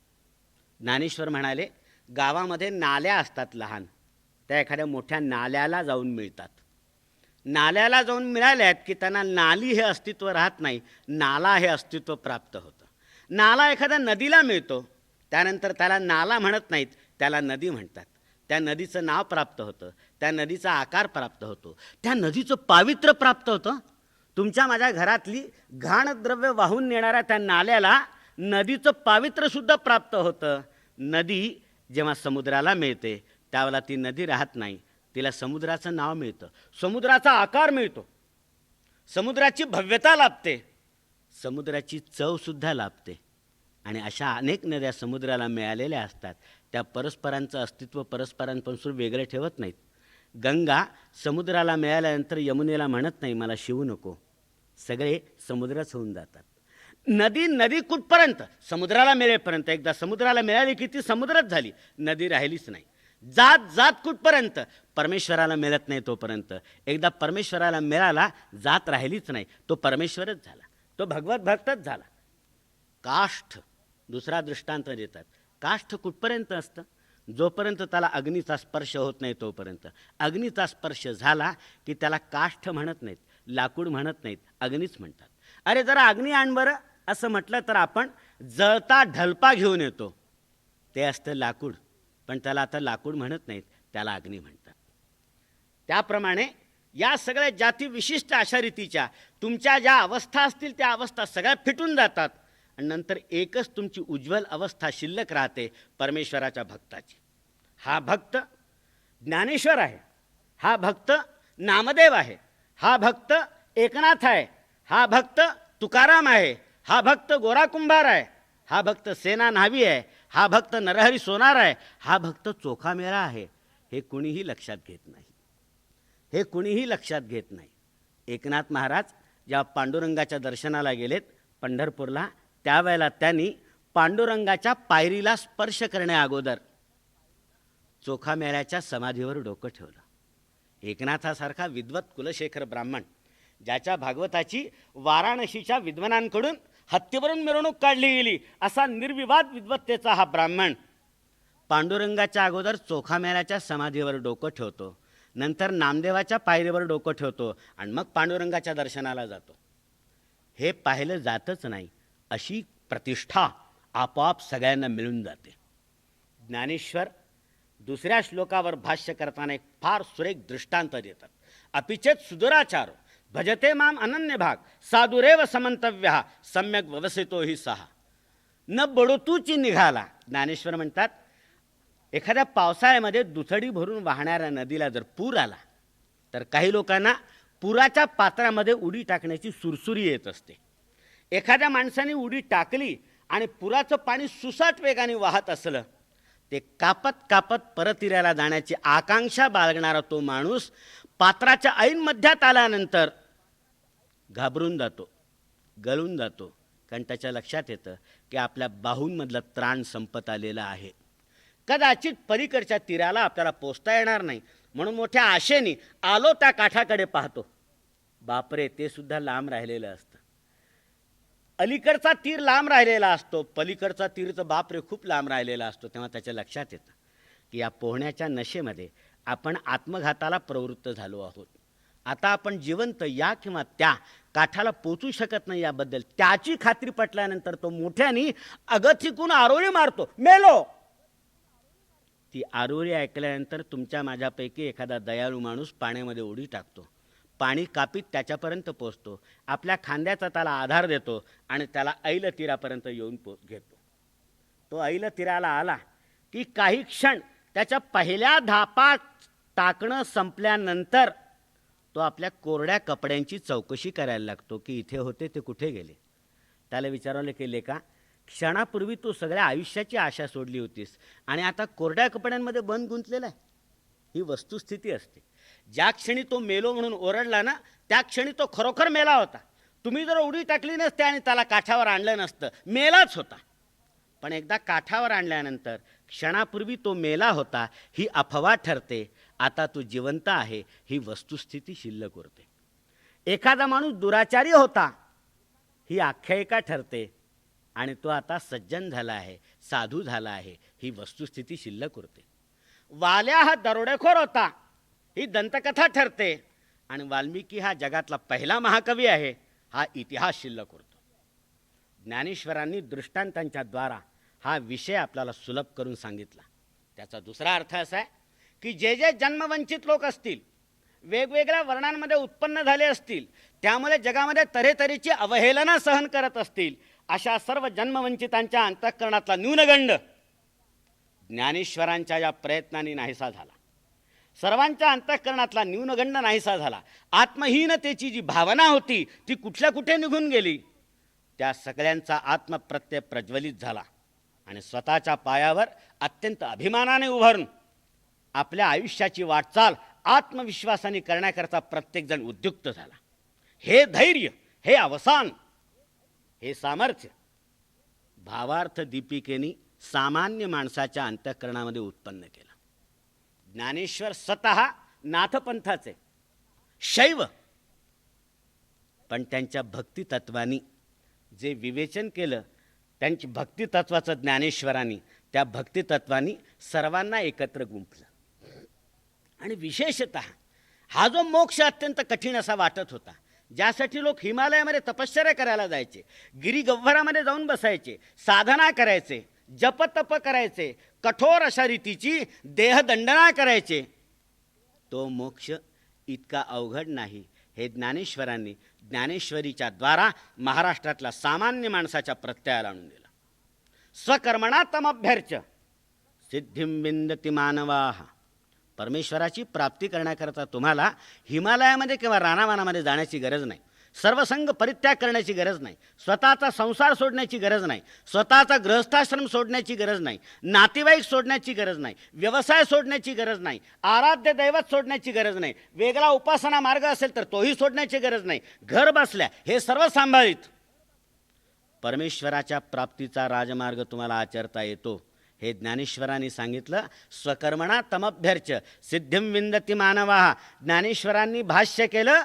ज्ञानेश्वर म्हणाले, गावामध्ये नाल्या असतात लहान, त्या एखाद्या मोठ्या नाल्याला जाऊन मिळतात. नाल्याला जाऊन मिळाल्यात की त्यांना नाली हे अस्तित्व राहत नाही, नाला हे अस्तित्व प्राप्त होतं. नाला एखाद्या नदीला मिळतो, त्यानंतर त्याला नाला म्हणत नाहीत, त्याला नदी म्हणतात. त्या नदीचं नाव प्राप्त होतं, त्या नदीचा आकार प्राप्त होतो, त्या नदीचं पावित्र्य प्राप्त होतं. तुमच्या माझ्या घरातली घाणद्रव्य वाहून नेणाऱ्या त्या नाल्याला नदीचं पावित्र्यसुद्धा प्राप्त होतं. नदी जेव्हा समुद्राला मिळते त्यावेळेला ती नदी राहत नाही, तिला समुद्राचं नाव मिळतं, समुद्राचा आकार मिळतो, समुद्राची भव्यता लाभते, समुद्राची चवसुद्धा लाभते. आणि अशा अनेक नद्या समुद्राला मिळालेल्या असतात. त्या परस्परांचं अस्तित्व परस्परांपासून वेगळे ठेवत नाहीत. गंगा समुद्राला मिळाल्यानंतर यमुनेला म्हणत नाही मला शिवू नको, सगळे समुद्रच होऊन जातात. नदी नदी कुठपर्यंत? समुद्राला मिळेपर्यंत. एकदा समुद्राला मिळाली की ती समुद्रच झाली, नदी राहिलीच नाही. जात जात कुठपर्यंत? परमेश्वराला मिळत नाही तोपर्यंत. एकदा परमेश्वराला मिळाला, जात राहिलीच नाही, तो परमेश्वरच झाला, तो भगवत भक्तच झाला. काष्ठ दुसरा दृष्टांत देतात. काष्ठ कुठपर्यंत असतं? जोपर्यंत त्याला अग्नीचा स्पर्श होत नाही तोपर्यंत. अग्नीचा स्पर्श झाला की त्याला काष्ठ म्हणत नाहीत, लाकूड म्हणत नाहीत, अग्नीच म्हणतात. अरे जरा अग्नी आण बरं असं म्हटलं तर आपण जळता ढलपा घेऊन येतो, ते असतं लाकूड. पण त्याला आता लाकूड म्हणत नाहीत, त्याला अग्नी म्हणतात. त्याप्रमाणे या सगळ्या जाती विशिष्ट अशा रीतीच्या तुमच्या ज्या अवस्था असतील त्या अवस्था सगळ्या फिटून जातात आणि नंतर एकच तुमची उज्ज्वल अवस्था शिल्लक राहते, परमेश्वराच्या भक्ताची. हा भक्त ज्ञानेश्वर आहे, हा भक्त नामदेव आहे, हा भक्त एकनाथ आहे, हा भक्त तुकाराम आहे, हा भक्त गोरा कुंभार आहे, हा भक्त सेना न्हावी आहे, हा भक्त नरहरी सोनार आहे, हा भक्त चोखामेळा आहे. हे कुणीही लक्षात घेत नाही, हे कुणीही लक्षात घेत नाही. एकनाथ महाराज जेव्हा पांडुरंगाच्या दर्शनाला गेलेत पंढरपूरला, त्यावेळेला त्यांनी पांडुरंगाच्या पायरीला स्पर्श करण्या अगोदर चोखामेळ्याच्या समाधीवर डोकं ठेवलं. एकनाथासारखा विद्वत कुलशेखर ब्राह्मण, ज्याच्या भागवताची वाराणसीच्या विद्वानांकडून हत्तीवरून मिरवणूक काढली गेली, असा निर्विवाद विद्वत्तेचा हा ब्राह्मण पांडुरंगाच्या अगोदर चोखामेळ्याच्या समाधीवर डोकं ठेवतो, नंतर नामदेवाच्या पायरीवर डोकं ठेवतो आणि मग पांडुरंगाच्या दर्शनाला जातो. हे पाहिलं जातच नाही, अशी प्रतिष्ठा आपोआप सगळ्यांना मिळून जाते. ज्ञानेश्वर दुसऱ्या श्लोकावर भाष्य करताना एक फार सुरेख दृष्टांत देतात. अपिचेत सुदुराचारो भजते माम अनन्य भाग साधुरेव समंतव्य सम्यक व्यवसितो ही सहा. न बडोतूची निघाला. ज्ञानेश्वर म्हणतात, एखाद्या पावसाळ्यामध्ये दुथडी भरून वाहणाऱ्या नदीला जर पूर आला तर काही लोकांना पुराच्या पात्रामध्ये उडी टाकण्याची सुरसुरी येत असते. एखाद्या माणसाने उडी टाकली आणि पुराचं पाणी सुसाट वेगाने वाहत असलं, ते कापत कापत परतीराला जाण्याची आकांक्षा बाळगणारा तो माणूस पात्राच्या ऐन मध्यात आल्यानंतर घाबरून जातो, गळून जातो, कारण त्याच्या लक्षात येतं की आपल्या बाहूंमधलं त्राण संपत आलेलं आहे. कदाचित पलीकडच्या तीराला आपल्याला पोचता येणार नाही, म्हणून मोठ्या आशेने आलो त्या काठाकडे पाहतो. बापरे, ते सुद्धा लांब राहिलेलं असतं. अलीकडचा तीर लांब राहिलेला असतो, पलीकडचा तीरचं बापरे खूप लांब राहिलेला असतो. तेव्हा त्याच्या लक्षात येतं की या पोहण्याच्या नशेमध्ये आपण आत्मघाताला प्रवृत्त झालो आहोत. आता आपण जिवंत या किंवा त्या काठाला पोचू शकत नाही याबद्दल त्याची खात्री पटल्यानंतर तो मोठ्याने अगतिकून आरोळी मारतो, मेलो. ती आरोळी ऐकल्यानंतर तुमच्या माझ्यापैकी एखादा दयाळू माणूस पाण्यामध्ये उडी टाकतो, पाणी कापीत त्याच्यापर्यंत पोचतो, आपल्या खांद्याचा त्याला आधार देतो आणि त्याला ऐल तीरापर्यंत येऊन घेतो. तो ऐल तीराला आला की काही क्षण त्याच्या पहिल्या धापा टाकणं संपल्यानंतर तो आपल्या कोरड्या कपड्यांची चौकशी करायला लागतो की इथे होते ते कुठे गेले. त्याला विचारवलं की लेका, क्षणापूर्वी तू सगळ्या आयुष्याची आशा सोडली होतीस आणि आता कोरड्या कपड्यांमध्ये बंद गुंतलेला आहे. ही वस्तुस्थिती असते. ज्या क्षणी तो मेलो म्हणून ओरडला ना, त्या क्षणी तो खरोखर मेला होता. तुम्ही जर उडी टाकली नसते आणि त्याला काठावर आणलं नसतं, मेलाच होता. पण एकदा काठावर आणल्यानंतर क्षणापूर्वी तो मेला होता ही अफवा ठरते, आता तो जिवंत आहे ही वस्तुस्थिती शिल्लक उरते. एखादा माणूस दुराचारी होता ही आख्यायिका ठरते आणि तो आता सज्जन झाला आहे, साधू झाला आहे ही वस्तुस्थिती शिल्लक उरते. वाल्या हा दरोडेखोर होता ही दंतकथा ठरते आणि वाल्मिकी हा जगातला पहिला महाकवी आहे हा इतिहास शिल्लक उरतो. ज्ञानेश्वरांनी दृष्टांतांच्या द्वारा हा विषय आपल्याला सुलभ करून सांगितला. त्याचा दुसरा अर्थ असा आहे की जे जे जन्मवंचित लोक असतील, वेगवेगळ्या वर्णांमध्ये उत्पन्न झाले असतील, त्यामुळे जगामध्ये तऱ्हेतऱ्हेची अवहेलना सहन करत असतील, अशा सर्व जन्मवंचितांच्या अंतःकरणातला न्यूनगंड ज्ञानेश्वरांच्या या प्रयत्नांनी नाहीसा झाला. सर्वांच्या अंतःकरणातला न्यूनगंड नाहीसा झाला. आत्महीनतेची जी भावना होती ती कुठल्या कुठे निघून गेली. त्या सगळ्यांचा आत्मप्रत्यय प्रज्वलित झाला आणि स्वतःच्या पायावर अत्यंत अभिमानाने उभारून आपल्या आयुष्याची वाटचाल आत्मविश्वासाने करण्याकरता प्रत्येकजण उद्युक्त झाला. हे धैर्य, हे अवसान, हे सामर्थ्य भावार्थ दीपिकेने सामान्य माणसाच्या अंतःकरणामध्ये उत्पन्न केलं. ज्ञानेश्वर स्वतः नाथपंथाचे शैव, पण त्यांच्या भक्तितत्वानी जे विवेचन केलं, त्यांची भक्तितत्वाचं ज्ञानेश्वरांनी त्या भक्तितत्वानी सर्वांना एकत्र गुंफलं. आणि विशेषतः हा जो मोक्ष अत्यंत कठीण असा वाटत होता, ज्यासाठी लोक हिमालयामध्ये तपश्चर्या करायला जायचे, गिरिगव्हारामध्ये जाऊन बसायचे, साधना करायचे, जपतप करायचे, कठोर अशा रीतीची देहदंडना करायचे, तो मोक्ष इतका अवघड नाही हे ज्ञानेश्वरांनी ज्ञानेश्वरीच्या द्वारा महाराष्ट्रातल्या सामान्य माणसाच्या प्रत्ययाला आणून दिलं. स्वकर्मणा तमभ्यर्च सिद्धिं विंदती मानवाः. परमेश्वराची प्राप्ती करण्याकरता तुम्हाला हिमालयामध्ये किंवा रानावानामध्ये जाण्याची गरज नाही, सर्वसंग परित्याग करण्याची गरज नाही, स्वतःचा संसार सोडण्याची गरज नाही, स्वतःचा गृहस्थाश्रम सोडण्याची गरज नाही, नातेवाईक सोडण्याची गरज नाही, व्यवसाय सोडण्याची गरज नाही, आराध्य दैवत सोडण्याची गरज नाही, वेगळा उपासना मार्ग असेल तर तोही सोडण्याची गरज नाही. घर बसल्या हे सर्व सांभाळीत परमेश्वराच्या प्राप्तीचा राजमार्ग तुम्हाला आचरता येतो हे ज्ञानेश्वरांनी सांगितलं. स्वकर्मणा तमभ्यर्च सिद्धिं विंदती मानवाः. ज्ञानेश्वरांनी भाष्य केलं,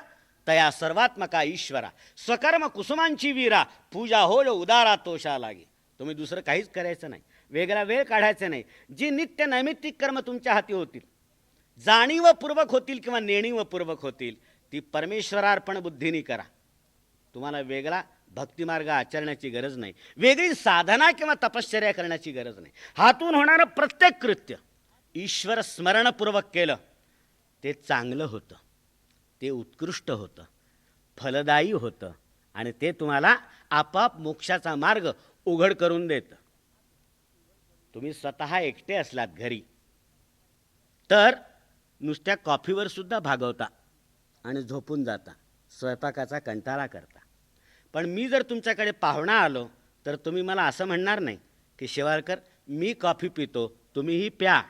तया सर्वात्मका ईश्वरा स्वकर्म कुसुमांची वीरा पूजा होय उदारा तोषा लागे. तुम्ही दुसरं काहीच करायचं नाही, वेगळा वेळ काढायचा नाही. जी नित्य नैमित्तिक कर्म तुमच्या हाती होतील, जाणीवपूर्वक होतील किंवा नेणीवपूर्वक होतील, ती परमेश्वरार्पण बुद्धीने करा. तुम्हाला वेगळा भक्तिमार्ग आचरण्याची गरज नाही, वेगळी साधना किंवा तपश्चर्या करण्याची गरज नाही. हातून होणारं प्रत्येक कृत्य ईश्वर स्मरणपूर्वक केलं ते चांगलं होतं, ते उत्कृष्ट होतं, फलदायी होतं आणि ते तुम्हाला आपाप मोक्षाचा मार्ग उघड करून देतं. तुम्ही स्वतः एकटे असलात घरी तर नुसत्या कॉफीवर सुद्धा भागवता आणि झोपून जाता, स्वयंपाकाचा कंटाळा करता. पण मी जर तुमच्याकडे पाहुणा आलो तर तुम्ही मला असं म्हणणार नाही की शेवाळकर मी कॉफी पितो तुम्हीही प्या,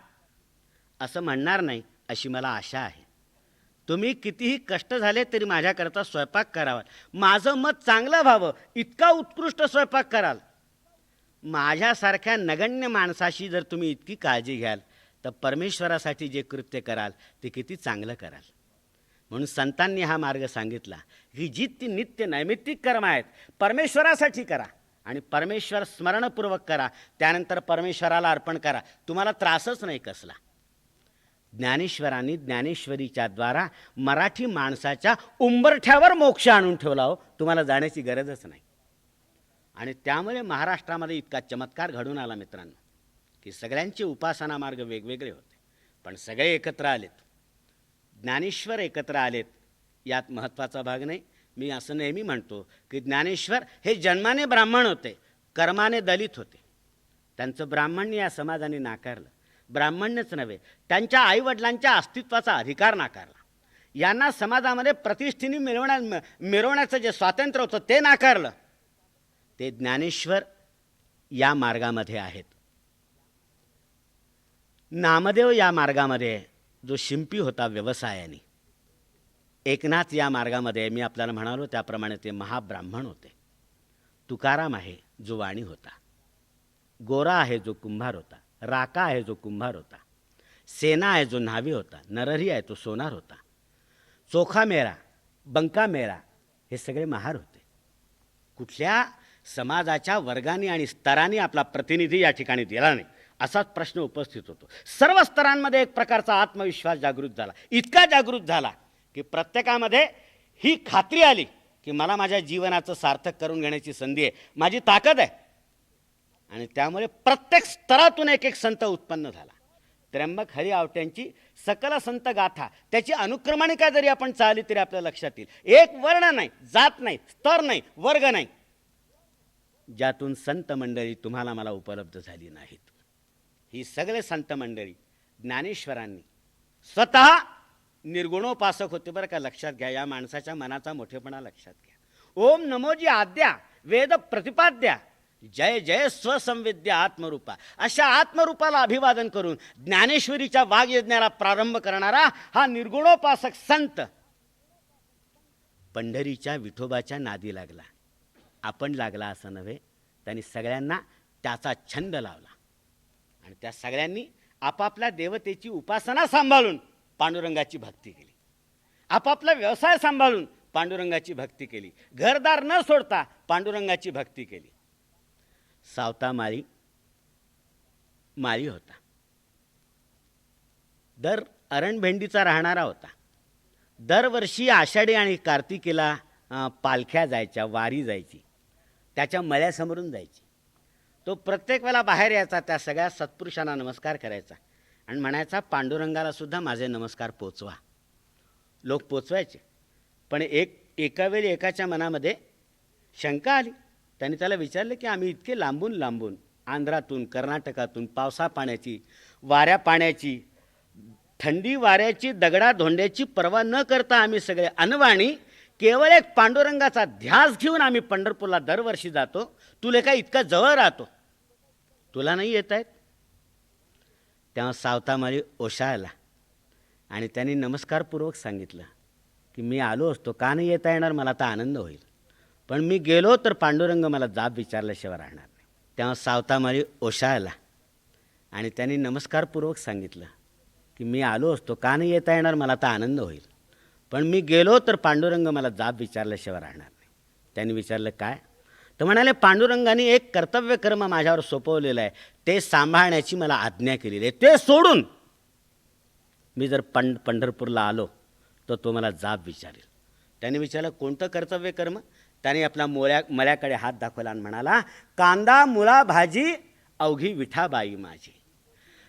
असं म्हणणार नाही अशी मला आशा आहे. तुम्ही कितीही कष्ट झाले तरी माझ्याकरता स्वयंपाक करावा, माझं मत चांगलं व्हावं इतका उत्कृष्ट स्वयंपाक कराल. माझ्यासारख्या नगण्य माणसाशी जर तुम्ही इतकी काळजी घ्याल तर परमेश्वरासाठी जे कृत्य कराल ते किती चांगलं कराल. म्हणून संतांनी हा मार्ग सांगितला की जी ती नित्य नैमित्तिक कर्म आहेत परमेश्वरासाठी करा आणि परमेश्वर स्मरणपूर्वक करा, त्यानंतर परमेश्वराला अर्पण करा, तुम्हाला त्रासच नाही कसला. ज्ञानेश्वरांनी ज्ञानेश्वरीच्या द्वारा मराठी माणसाच्या उंबरठ्यावर मोक्ष आणून ठेवला हो, तुम्हाला जाण्याची गरजच नाही. आणि त्यामुळे महाराष्ट्रामध्ये इतका चमत्कार घडून आला मित्रांनो की सगळ्यांचे उपासना मार्ग वेगवेगळे होते पण सगळे एकत्र आलेत, ज्ञानेश्वर एकत्र आलेत. यात महत्त्वाचा भाग नाही. मी असं नेहमी म्हणतो की ज्ञानेश्वर हे जन्माने ब्राह्मण होते, कर्माने दलित होते. त्यांचं ब्राह्मण्य या समाजाने नाकारलं. ब्राह्मण्यच नव्हे, त्यांच्या आईवडिलांच्या अस्तित्वाचा अधिकार नाकारला. यांना समाजामध्ये प्रतिष्ठेने मिरवण्याचं जे स्वातंत्र्य होतं ते नाकारलं. ते ज्ञानेश्वर या मार्गामध्ये आहेत. नामदेव या मार्गामध्ये जो शिंपी होता व्यवसायाने, एकनाथ या मार्गामध्ये मी आपल्याला म्हणालो त्याप्रमाणे ते महाब्राह्मण होते. तुकाराम आहे जो वाणी होता, गोरा आहे जो कुंभार होता, राका आहे जो कुंभार होता, सेना आहे जो न्हावी होता, नरहरी आहे तो सोनार होता, चोखा मेरा, बंका मेरा हे सगळे महार होते. कुठल्या समाजाच्या वर्गाने आणि स्तराने आपला प्रतिनिधी या ठिकाणी दिला नाही असाच प्रश्न उपस्थित होतो. सर्व स्तरांमध्ये एक प्रकारचा आत्मविश्वास जागृत झाला, इतका जागृत झाला की प्रत्येकामध्ये ही खात्री आली की मला माझ्या जीवनाचं सार्थक करून घेण्याची संधी आहे, माझी ताकद आहे. आणि त्यामुळे प्रत्येक स्तरातून एक एक संत उत्पन्न झाला. त्र्यंबक हरी आवट्यांची सकल संत गाथा, त्याची अनुक्रमणिका जरी आपण चालली तरी आपल्या लक्षात येईल. एक वर्ण नाही, जात नाही, स्तर नाही, वर्ग नाही, ज्यातून संत मंडळी तुम्हाला मला उपलब्ध झाली नाहीत. ही सगळे संत मंडळी ज्ञानेश्वरांनी स्वतः निर्गुणोपासक होते बरं का. लक्षात घ्या, या माणसाच्या मनाचा मोठेपणा लक्षात घ्या. ओम नमोजी आद्या वेद प्रतिपाद्या जय जय स्वसंवेद्या आत्मरूपा, अशा आत्मरूपाला अभिवादन करून ज्ञानेश्वरीच्या वाग्यज्ञाला प्रारंभ करणारा हा निर्गुणोपासक संत पंढरीच्या विठोबाच्या नादी लागला. आपण लागला असं नव्हे, त्यांनी सगळ्यांना त्याचा छंद लावला आणि त्या सगळ्यांनी आपापल्या देवतेची उपासना सांभाळून पांडुरंगाची भक्ती केली, आपापला व्यवसाय सांभाळून पांडुरंगाची भक्ती केली, घरदार न सोडता पांडुरंगाची भक्ती केली. सावता माळी होता, दर अरणभेंडीचा राहणारा होता. दरवर्षी आषाढी आणि कार्तिकीला पालख्या जायच्या, वारी जायची, त्याच्या मळ्यासमोरून जायची. तो प्रत्येक वेळेला बाहेर यायचा, त्या सगळ्या सत्पुरुषांना नमस्कार करायचा आणि म्हणायचा, पांडुरंगाला सुद्धा माझे नमस्कार पोचवा. लोक पोचवायचे, पण एका वेळी एकाच्या मनामध्ये शंका आली. त्यांनी त्याला विचारलं की आम्ही इतके लांबून लांबून आंध्रातून, कर्नाटकातून, पावसा पाण्याची, वाऱ्या पाण्याची, थंडी वाऱ्याची, दगडा धोंड्याची पर्वा न करता आम्ही सगळे अनवाणी केवळ एक पांडुरंगाचा ध्यास घेऊन आम्ही पंढरपूरला दरवर्षी जातो. तुला काय इतका जवळ राहतो, तुला नाही येत आहेत? तेव्हा सावतामाळी ओशाळला आणि त्यांनी नमस्कारपूर्वक सांगितलं की मी आलो असतो, का नाही येता येणार, मला तर आनंद होईल, पण मी गेलो तर पांडुरंग मला जाब विचारल्याशिवाय राहणार नाही. तेव्हा सावतामाळी ओशाळला आणि त्यांनी नमस्कारपूर्वक सांगितलं की मी आलो असतो, का नाही येता येणार, मला तर आनंद होईल, पण मी गेलो तर पांडुरंग मला जाब विचारल्याशिवाय राहणार नाही. त्यांनी विचारलं काय? तर म्हणाले, पांडुरंगाने एक कर्तव्य कर्म माझ्यावर सोपवलेलं आहे, ते सांभाळण्याची मला आज्ञा केलेली आहे. ते सोडून मी जर पंढरपूरला आलो तर तो मला जाब विचारेल. त्यांनी विचारलं कोणतं कर्तव्य कर्म? त्याने आपल्या मळ्याकडे हात दाखवला आणि म्हणाला, कांदा मुळा भाजी अवघी विठाबाई माझी,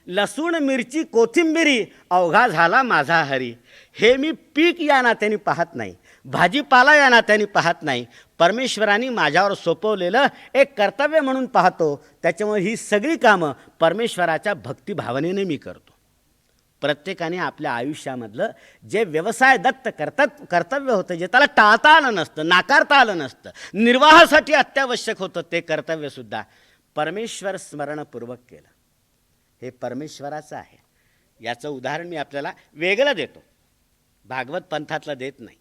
लसूण मिरची कोथिंबिरी अवघा झाला माझा हरी. हे मी पीक या नात्याने पाहत नाही, भाजीपाला या नात्याने पाहत नाही, परमेश्वराने माझ्यावर सोपवलेलं एक कर्तव्य म्हणून पाहतो. त्याच्यामुळे ही सगळी कामं परमेश्वराच्या भक्तिभावनेने मी करतो. प्रत्येकाने आपल्या आयुष्यामधलं जे व्यवसाय दत्त कर्तव्य होतं, जे त्याला टाळता आलं नसतं, नाकारता आलं नसतं, निर्वाहासाठी अत्यावश्यक होतं, ते कर्तव्यसुद्धा परमेश्वर स्मरणपूर्वक केलं. हे परमेश्वराचं आहे. याचं उदाहरण मी आपल्याला वेगळं देतो, भागवत पंथातलं देत नाही.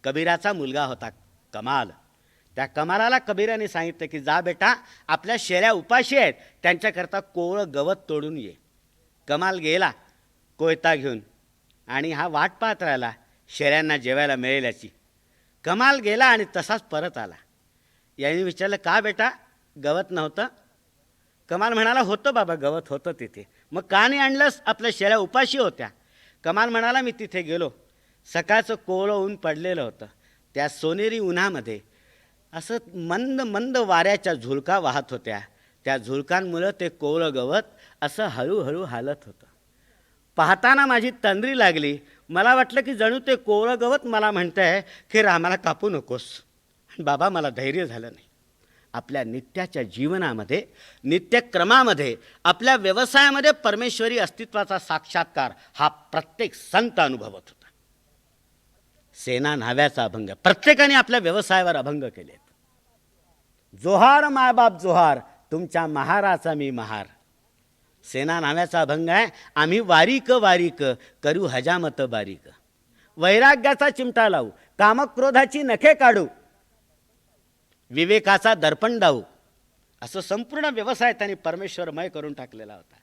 कबीराचा मुलगा होता कमाल. त्या कमालाला कबीराने सांगितलं की जा बेटा, आपल्या शेळ्या उपाशी आहेत, त्यांच्याकरता कोवळं गवत तोडून ये. कमाल गेला कोयता घेऊन आणि हा वाट पाहत राहिला शेळ्यांना जेवायला मिळेल याची. कमाल गेला आणि तसाच परत आला. यांनी विचारलं का बेटा, गवत नव्हतं? कमाल म्हणाला होतं बाबा, गवत होतं तिथे. मग का नाही आणलंस? आपल्या शेळ्या उपाशी होत्या. कमाल म्हणाला मी तिथे गेलो, सकाळचं कोवळं ऊन पडलेलं होतं, त्या सोनेरी उन्हामध्ये असं मंद मंद वाऱ्याच्या झुळका वाहत होत्या. त्या झुळकांमुळं ते कोवळं गवत असं हळूहळू हालत होतं. पाहताना माझी तंद्री लागली. मला वाटलं की जणू ते कोवळं गवत मला म्हणतं आहे की रामाला कापू नकोस. बाबा मला धैर्य झालं नाही. आपल्या नित्याच्या जीवनामध्ये, नित्यक्रमामध्ये, आपल्या व्यवसायामध्ये परमेश्वरी अस्तित्वाचा साक्षात्कार हा प्रत्येक संत अनुभवत होता. सेना न्हाव्याचा अभंग, प्रत्येकाने आपल्या व्यवसायावर अभंग केलेत. जोहार मायबाप जोहार, तुमच्या महाराचा मी महार. सेना न्हाव्याचा अभंग आहे. आम्ही वारीक वारीक करू हजामत बारीक, वैराग्याचा चिमटा लावू, कामक्रोधाची नखे काढू, विवेकाचा दर्पण दावू. असं संपूर्ण व्यवसाय त्यांनी परमेश्वरमय करून टाकलेला होता.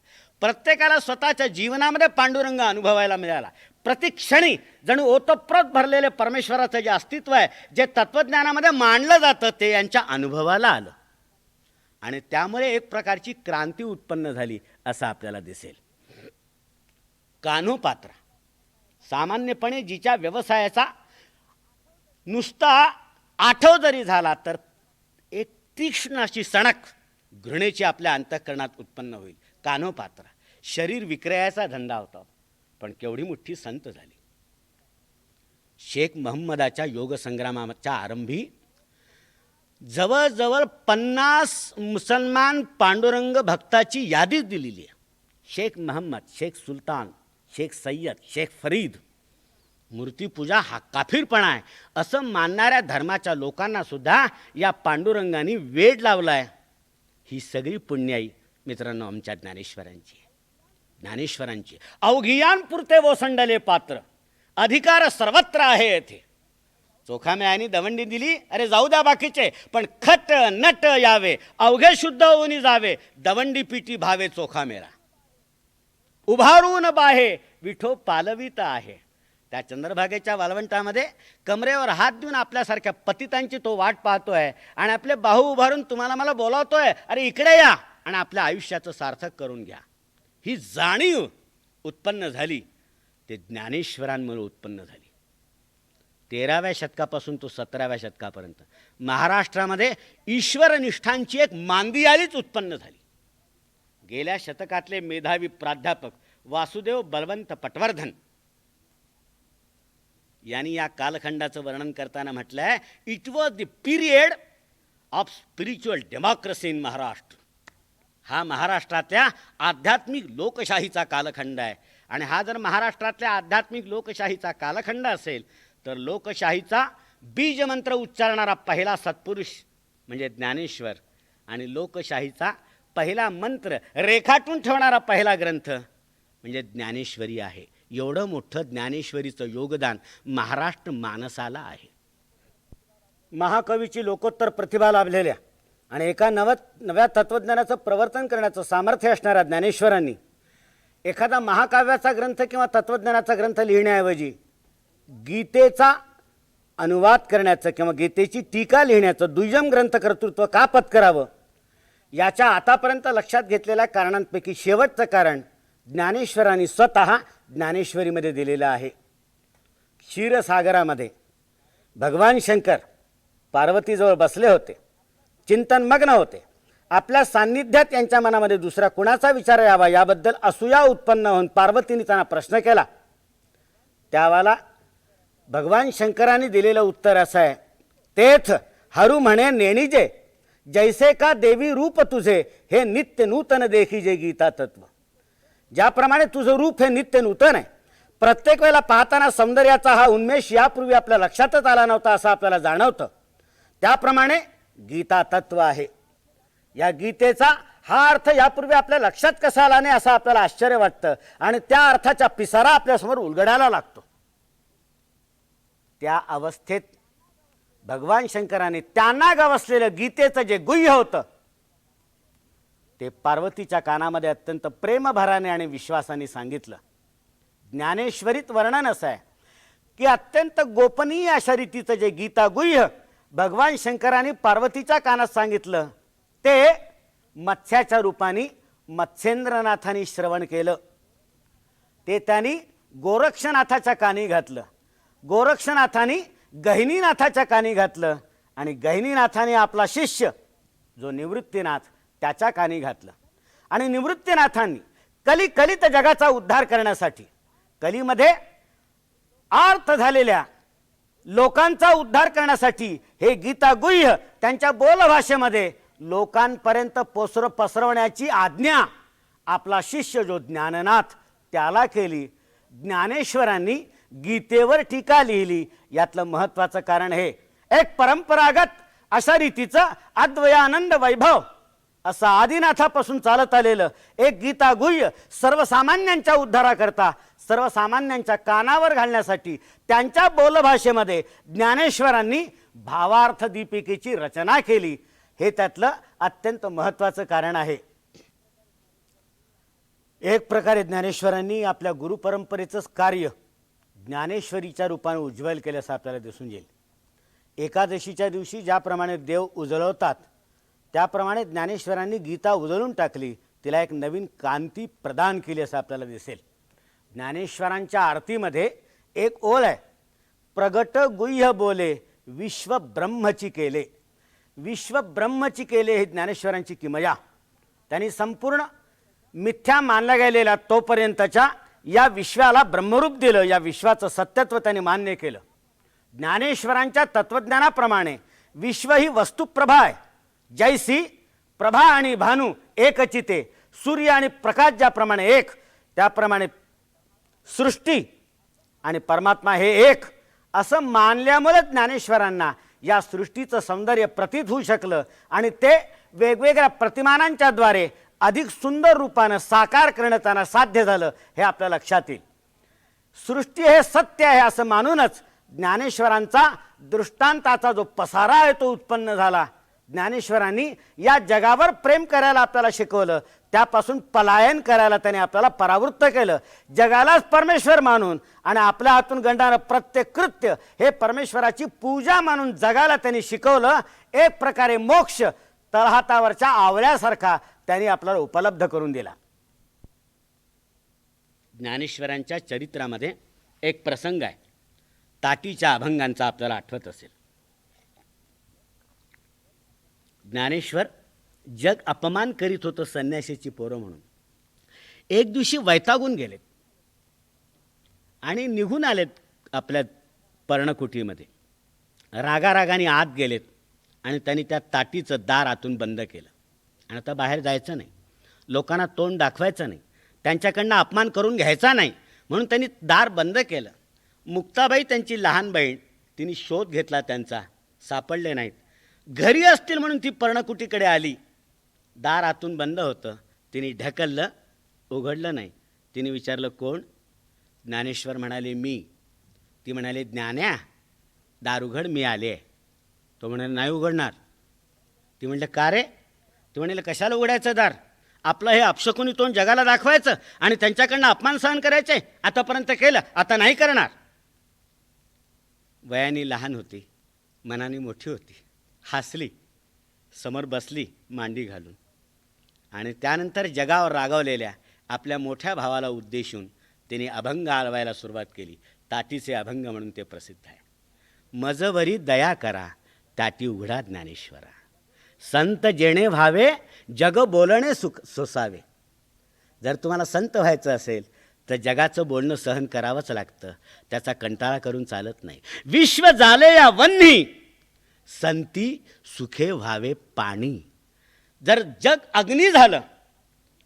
प्रत्येकाला स्वतःच्या जीवनामध्ये पांडुरंग अनुभवायला मिळाला. प्रतिक्षणी जणू ओतप्रोत भरलेले परमेश्वराचं जे अस्तित्व आहे, जे तत्त्वज्ञानामध्ये मांडलं जातं, ते यांच्या अनुभवाला आलं आणि त्यामुळे एक प्रकारची क्रांती उत्पन्न झाली असं आपल्याला दिसेल. कान्होपात्रा सामान्यपणे जिच्या व्यवसायाचा नुसता आठव जरी झाला तर एक तीक्ष्ण अशी सणक घृणेची आपल्या अंतःकरणात उत्पन्न होईल. कान्होपात्रा शरीर विक्रयाचा धंदा होता, पण केवढी मोठी संत झाली. शेख महम्मदाच्या योग संग्रामाच्या आरंभी जवळजवळ 50 मुसलमान पांडुरंग भक्ताची यादीच दिलेली आहे. शेख महम्मद, शेख सुलतान, शेख सय्यद, शेख फरीद. मूर्तिपूजा हा काफिरपणा आहे असं मानणाऱ्या धर्माच्या लोकांना सुद्धा या पांडुरंगाने वेड लावला आहे. ही सगळी पुण्याई मित्रांनो आमच्या ज्ञानेश्वरांची. ज्ञानेश्वरांची अवघियांपुरते ओसंडले पात्र, अधिकार सर्वत्र आहे येथे. चोखामेळ्याने दवंडी दिली, अरे जाऊ द्या बाकीचे, पण खट नट यावे, अवघे शुद्ध होऊन जावे, दवंडी पिटी भावे चोखामेळा. उभारून बाहे विठो पालवित आहे. त्या चंद्रभागेच्या वाळवंटामध्ये कमरेवर हात देऊन आपल्यासारख्या पतितांची तो वाट पाहतोय आणि आपले बाहू उभारून तुम्हाला मला बोलावतोय, अरे इकडे या आणि आपल्या आयुष्याचं सार्थक करून घ्या. ही जाणीव उत्पन्न झाली ते ज्ञानेश्वरांमुळे उत्पन्न झाली. 13व्या शतकापासून तो 17व्या शतकापर्यंत महाराष्ट्रामध्ये ईश्वरनिष्ठांची एक मांदियाळीच उत्पन्न झाली. गेल्या शतकातले मेधावी प्राध्यापक वासुदेव बलवंत पटवर्धन यांनी या कालखंडाचं वर्णन करताना म्हटलं आहे, it was the period of spiritual democracy in Maharashtra. हा महाराष्ट्रातल्या आध्यात्मिक लोकशाहीचा कालखंड आहे. आणि हा जर महाराष्ट्रातल्या आध्यात्मिक लोकशाहीचा कालखंड असेल तर लोकशाहीचा बीजमंत्र उच्चारणारा पहिला सत्पुरुष म्हणजे ज्ञानेश्वर आणि लोकशाहीचा पहिला मंत्र रेखाटून ठेवणारा पहिला ग्रंथ म्हणजे ज्ञानेश्वरी आहे. एवढं मोठं ज्ञानेश्वरीचं योगदान महाराष्ट्र मानसाला आहे. महाकवीची लोकोत्तर प्रतिभा लाभलेल्या आणि एका नव्या तत्त्वज्ञानाचं प्रवर्तन करण्याचं सामर्थ्य असणाऱ्या ज्ञानेश्वरांनी एखादा महाकाव्याचा ग्रंथ किंवा तत्त्वज्ञानाचा ग्रंथ लिहिण्याऐवजी गीतेचा अनुवाद करण्याचं किंवा गीतेची टीका लिहिण्याचं दुय्यम ग्रंथकर्तृत्व का पत्करावं, याच्या आतापर्यंत लक्षात घेतलेल्या कारणांपैकी शेवटचं कारण ज्ञानेश्वरांनी स्वतः ज्ञानेश्वरीमध्ये दिलेलं आहे. क्षीरसागरामध्ये भगवान शंकर पार्वतीजवळ बसले होते, चिंतनमग्न होते. आपल्या सान्निध्यात यांच्या मनामध्ये दुसरा कुणाचा विचार यावा याबद्दल असूया उत्पन्न होऊन पार्वतीने त्यांना प्रश्न केला. त्यावेळेला भगवान शंकरांनी दिलेलं उत्तर असं आहे, तेथ हरू म्हणे नेणीजे जैसे का देवी रूप तुझे हे नित्य नूतन देखीजे गीता तत्व. ज्याप्रमाणे तुझं रूप हे नित्य नूतन आहे, प्रत्येक वेळेला पाहताना सौंदर्याचा हा उन्मेष यापूर्वी आपल्या लक्षातच आला नव्हता असं आपल्याला जाणवतं, त्याप्रमाणे गीता तत्व आहे. या गीतेचा हा अर्थ यापूर्वी आपल्या लक्षात कसा आला नाही असं आपल्याला आश्चर्य वाटतं आणि त्या अर्थाचा पिसारा आपल्यासमोर उलगडायला लागतो. त्या अवस्थेत भगवान शंकराने त्यांना गवसलेलं गीतेचं जे गुह्य होतं ते पार्वतीच्या कानामध्ये अत्यंत प्रेमभराने आणि विश्वासाने सांगितलं. ज्ञानेश्वरीत वर्णन असं आहे की अत्यंत गोपनीय अशा रीतीचं जे गीता गुह्य भगवान शंकरांनी पार्वतीच्या कानात सांगितलं ते मत्स्याच्या रूपाने मत्स्येंद्रनाथांनी श्रवण केलं. ते त्यांनी गोरक्षनाथाच्या कानी घातलं, गोरक्षनाथांनी गहिनीनाथाच्या कानी घातलं आणि गहिनीनाथाने आपला शिष्य जो निवृत्तीनाथ त्याच्या कानी घातलं. आणि निवृत्तीनाथांनी कलित जगाचा उद्धार करण्यासाठी कलीमध्ये आर्त झालेल्या लोकांचा उद्धार करण्यासाठी हे गीता गुह्य त्यांच्या बोलभाषेमध्ये लोकांपर्यंत पसरवण्याची आज्ञा आपला शिष्य जो ज्ञाननाथ त्याला केली. ज्ञानेश्वरांनी गीतेवर टीका लिहिली. यातलं महत्त्वाचं कारण हे एक परंपरागत अशा रीतीचं अद्वयानंद वैभव असं आदिनाथापासून चालत आलेलं एक गीता गुह्य सर्वसामान्यांच्या उद्धाराकरता सर्वसामान्यांच्या कानावर घालण्यासाठी त्यांच्या बोलभाषेमध्ये ज्ञानेश्वरांनी भावार्थ दीपिकेची रचना केली. हे त्यातलं अत्यंत महत्त्वाचं कारण आहे. एक प्रकारे ज्ञानेश्वरांनी आपल्या गुरुपरंपरेचंच कार्य ज्ञानेश्वरीच्या रूपाने उज्ज्वल केलं असं आपल्याला दिसून येईल. एकादशीच्या दिवशी ज्याप्रमाणे देव उजळवतात त्याप्रमाणे ज्ञानेश्वरांनी गीता उजळून टाकली, तिला एक नवीन कांती प्रदान केली असं आपल्याला दिसेल. ज्ञानेश्वरांच्या आरतीमध्ये एक ओळ आहे, प्रगट गुह्य बोले विश्व ब्रह्मची केले. विश्व ब्रह्मची केले ही ज्ञानेश्वरांची किमया. त्यांनी संपूर्ण मिथ्या मानला गेलेला तोपर्यंतच्या या विश्वाला ब्रह्मरूप दिलं. या विश्वाचं सत्यत्व त्यांनी मान्य केलं. ज्ञानेश्वरांच्या तत्वज्ञानाप्रमाणे विश्व ही वस्तुप्रभा आहे. जैसी प्रभा आणि भानू एकचिते, सूर्य आणि प्रकाश ज्याप्रमाणे एक त्याप्रमाणे सृष्टी आणि परमात्मा हे एक असं मानल्यामुळे ज्ञानेश्वरांना या सृष्टीचं सौंदर्य प्रतीत होऊ शकलं आणि ते वेगवेगळ्या प्रतिमानांच्या द्वारे अधिक सुंदर रूपानं साकार करणं त्यांना साध्य झालं हे आपल्या लक्षात येईल. सृष्टी हे सत्य आहे असं मानूनच ज्ञानेश्वरांचा दृष्टांताचा जो पसारा आहे तो उत्पन्न झाला. ज्ञानेश्वरांनी या जगावर प्रेम करायला आपल्याला शिकवलं, त्यापासून पलायन करायला त्याने आपल्याला परावृत्त केलं. जगालाच परमेश्वर मानून आणि आपल्या हातून घडणारं प्रत्येक कृत्य हे परमेश्वराची पूजा मानून जगाला त्यांनी शिकवलं. एक प्रकारे मोक्ष तळहातावरच्या आवळ्यासारखा त्यांनी आपल्याला उपलब्ध करून दिला. ज्ञानेश्वरांच्या चरित्रामध्ये एक प्रसंग आहे. ताटीच्या अभंगांचा आपल्याला आठवत असेल. ज्ञानेश्वर जग अपमान करीत होतं संन्यासीची पोरं म्हणून. एक दिवशी वैतागून गेलेत आणि निघून आलेत आपल्या पर्णकुटीमध्ये. रागारागाने आत गेलेत आणि त्यांनी त्या ताटीचं दार आतून बंद केलं. आणि आता बाहेर जायचं नाही, लोकांना तोंड दाखवायचं नाही, त्यांच्याकडनं अपमान करून घ्यायचा नाही, म्हणून त्यांनी दार बंद केलं. मुक्ताबाई त्यांची लहान बहीण, तिने शोध घेतला त्यांचा, सापडले नाहीत. घरी असतील म्हणून ती पर्णकुटीकडे आली. दार आतून बंद होतं. तिने ढकललं, उघडलं नाही. तिने विचारलं, कोण? ज्ञानेश्वर म्हणाले, मी. ती म्हणाले, ज्ञान्या दार उघड, मी आले. तो म्हणाले, नाही उघडणार. ती म्हणलं, का रे? ती म्हणाले, कशाला उघडायचं दार? आपलं हे अपशकुनी तोंड जगाला दाखवायचं आणि त्यांच्याकडनं अपमान सहन करायचे? आतापर्यंत केलं, आता नाही करणार. वयाने लहान होती, मनाने मोठी होती. हसली, समोर बसली मांडी घालून. आणि त्यानंतर जगावर रागावलेल्या आपल्या मोठ्या भावाला उद्देशून तिने अभंग आलवायला सुरुवात केली. ताटीचे अभंग म्हणून ते प्रसिद्ध आहे. मजवरी दया करा, ताटी उघडा ज्ञानेश्वरा. संत जेणे व्हावे, जग बोलणे सोसावे. जर तुम्हाला संत व्हायचं असेल तर जगाचं बोलणं सहन करावंच लागतं. त्याचा कंटाळा करून चालत नाही. विश्व झाले या वन्ही, संती सुखे व्हावे पाणी. जर जग अग्नी झालं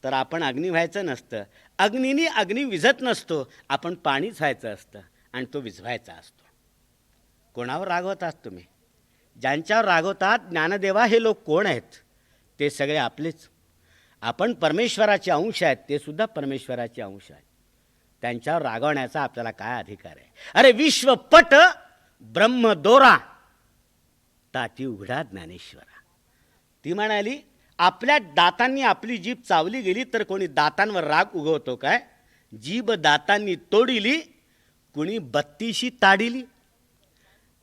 तर आपण अग्नी व्हायचं नसतं. अग्नीने अग्नी विझत नसतो, आपण पाणीच व्हायचं असतं आणि तो विझवायचा असतो. कोणावर रागवतात तुम्ही? ज्यांच्यावर रागवतात ज्ञानदेवा हे लोक कोण आहेत? ते सगळे आपलेच. आपण परमेश्वराचे अंश आहेत, ते सुद्धा परमेश्वराचे अंश आहेत. त्यांच्यावर रागवण्याचा आपल्याला काय अधिकार आहे? अरे विश्वपट ब्रह्मदोरा, ताटी उघडा ज्ञानेश्वरा. ती म्हणाली, आपल्या दातांनी आपली जीभ चावली गेली तर कोणी दातांवर राग उगवतो काय? जीभ दातांनी तोडिली, कुणी बत्तीशी ताडिली.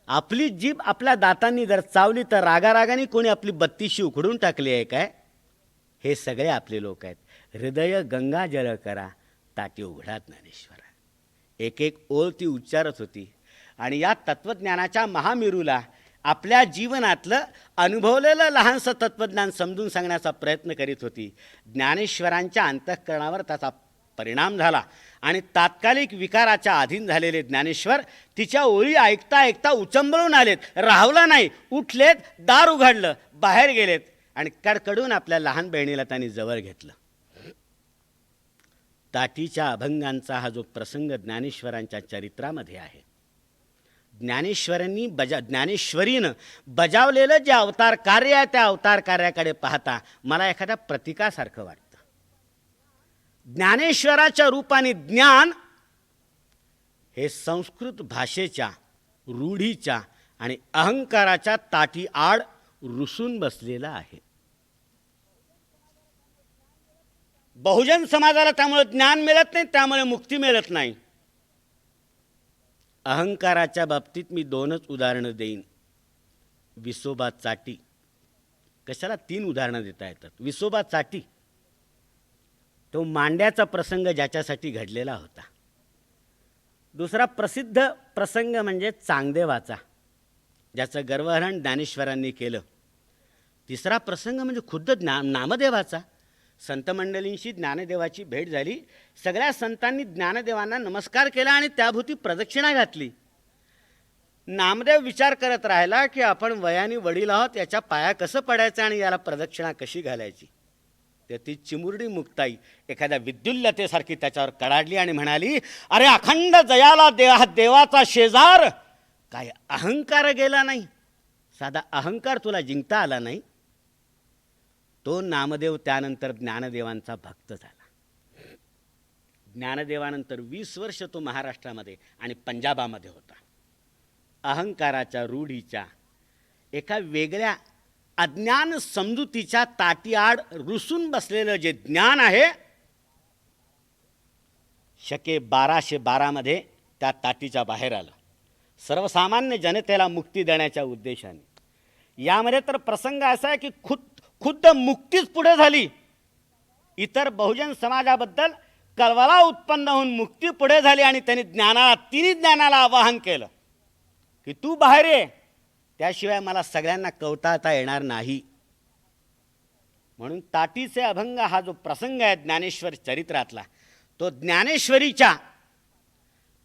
आपली जीभ आपल्या दातांनी जर चावली तर रागारागाने कोणी आपली बत्तीशी उखडून टाकली आहे काय? हे सगळे आपले लोक आहेत. हृदय गंगा जल करा, ताटी उघडा ज्ञानेश्वरा. एक एक ओळ ती उच्चारत होती आणि या तत्त्वज्ञानाच्या महामेरूला आपल्या जीवनातलं अनुभवलेलं लहानसं तत्त्वज्ञान समजून सांगण्याचा प्रयत्न करीत होती. ज्ञानेश्वरांच्या अंतःकरणावर त्याचा परिणाम झाला आणि तात्कालिक विकाराच्या अधीन झालेले ज्ञानेश्वर तिच्या ओळी ऐकता ऐकता उचंबळून आलेत. राहवला नाही, उठलेत, दार उघडलं, बाहेर गेलेत आणि कडकडून आपल्या लहान बहिणीला त्यांनी जवळ घेतलं. ताटीच्या अभंगांचा हा जो प्रसंग ज्ञानेश्वरांच्या चरित्रामध्ये आहे, ज्ञानेश्वरीनं बजावलेलं जे अवतार कार्य आहे त्या अवतार कार्याकडे पाहता मला एखाद्या प्रतीकासारखं वाटतं. ज्ञानेश्वराच्या रूपाने ज्ञान हे संस्कृत भाषेच्या रूढीच्या आणि अहंकाराच्या ताटी आड रुसून बसलेलं आहे. बहुजन समाजाला त्यामुळे ज्ञान मिळत नाही, त्यामुळे मुक्ती मिळत नाही. अहंकाराच्या बाबतीत मी दोनच उदाहरणं देईन. विसोबा चाटी. कशाला 3 उदाहरणं देता येतात? विसोबा चाटी तो मांड्याचा प्रसंग ज्याच्यासाठी घडलेला होता. दुसरा प्रसिद्ध प्रसंग म्हणजे चांगदेवाचा, ज्याचं गर्वहरण ज्ञानेश्वरांनी केलं. तिसरा प्रसंग म्हणजे खुद्द नामदेवाचा. संत मंडळींशी ज्ञानदेवाची भेट झाली. सगळ्या संतांनी ज्ञानदेवांना नमस्कार केला आणि त्याभोवती प्रदक्षिणा घातली. नामदेव विचार करत राहिला की आपण वयाने वडील आहोत, याच्या पाया कसं पडायचं आणि याला प्रदक्षिणा कशी घालायची. तर ती चिमुरडी मुक्ताई एखाद्या विद्युल्लतेसारखी त्याच्यावर कडाडली आणि म्हणाली, अरे अखंड जयाला देवाचा शेजार, काय अहंकार गेला नाही? साधा अहंकार तुला जिंकता आला नाही? तो नामदेव त्यानंतर ज्ञानदेवांचा भक्त झाला. ज्ञानदेवानंतर 20 वर्ष तो महाराष्ट्रामध्ये आणि पंजाबामध्ये होता. अहंकाराच्या रूढीच्या एका वेगळ्या अज्ञान समजुतीच्या ताटीआड रुसून बसलेलं जे ज्ञान आहे, शके 1212 मध्ये त्या ताटीच्या बाहेर आलं, सर्वसामान्य जनतेला मुक्ती देण्याच्या उद्देशाने. यामध्ये तर प्रसंग असा आहे की खुद्द मुक्तीच पुढे झाली. इतर बहुजन समाजाबद्दल कळवळा उत्पन्न होऊन मुक्ती पुढे झाली आणि त्यांनी तिन्ही ज्ञानाला आवाहन केलं. की तू बाहेर ये, त्याशिवाय मला सगळ्यांना कवटाळता येणार नाही. म्हणून ताटीचे अभंग हा जो प्रसंग आहे ज्ञानेश्वर चरित्रातला, तो ज्ञानेश्वरीच्या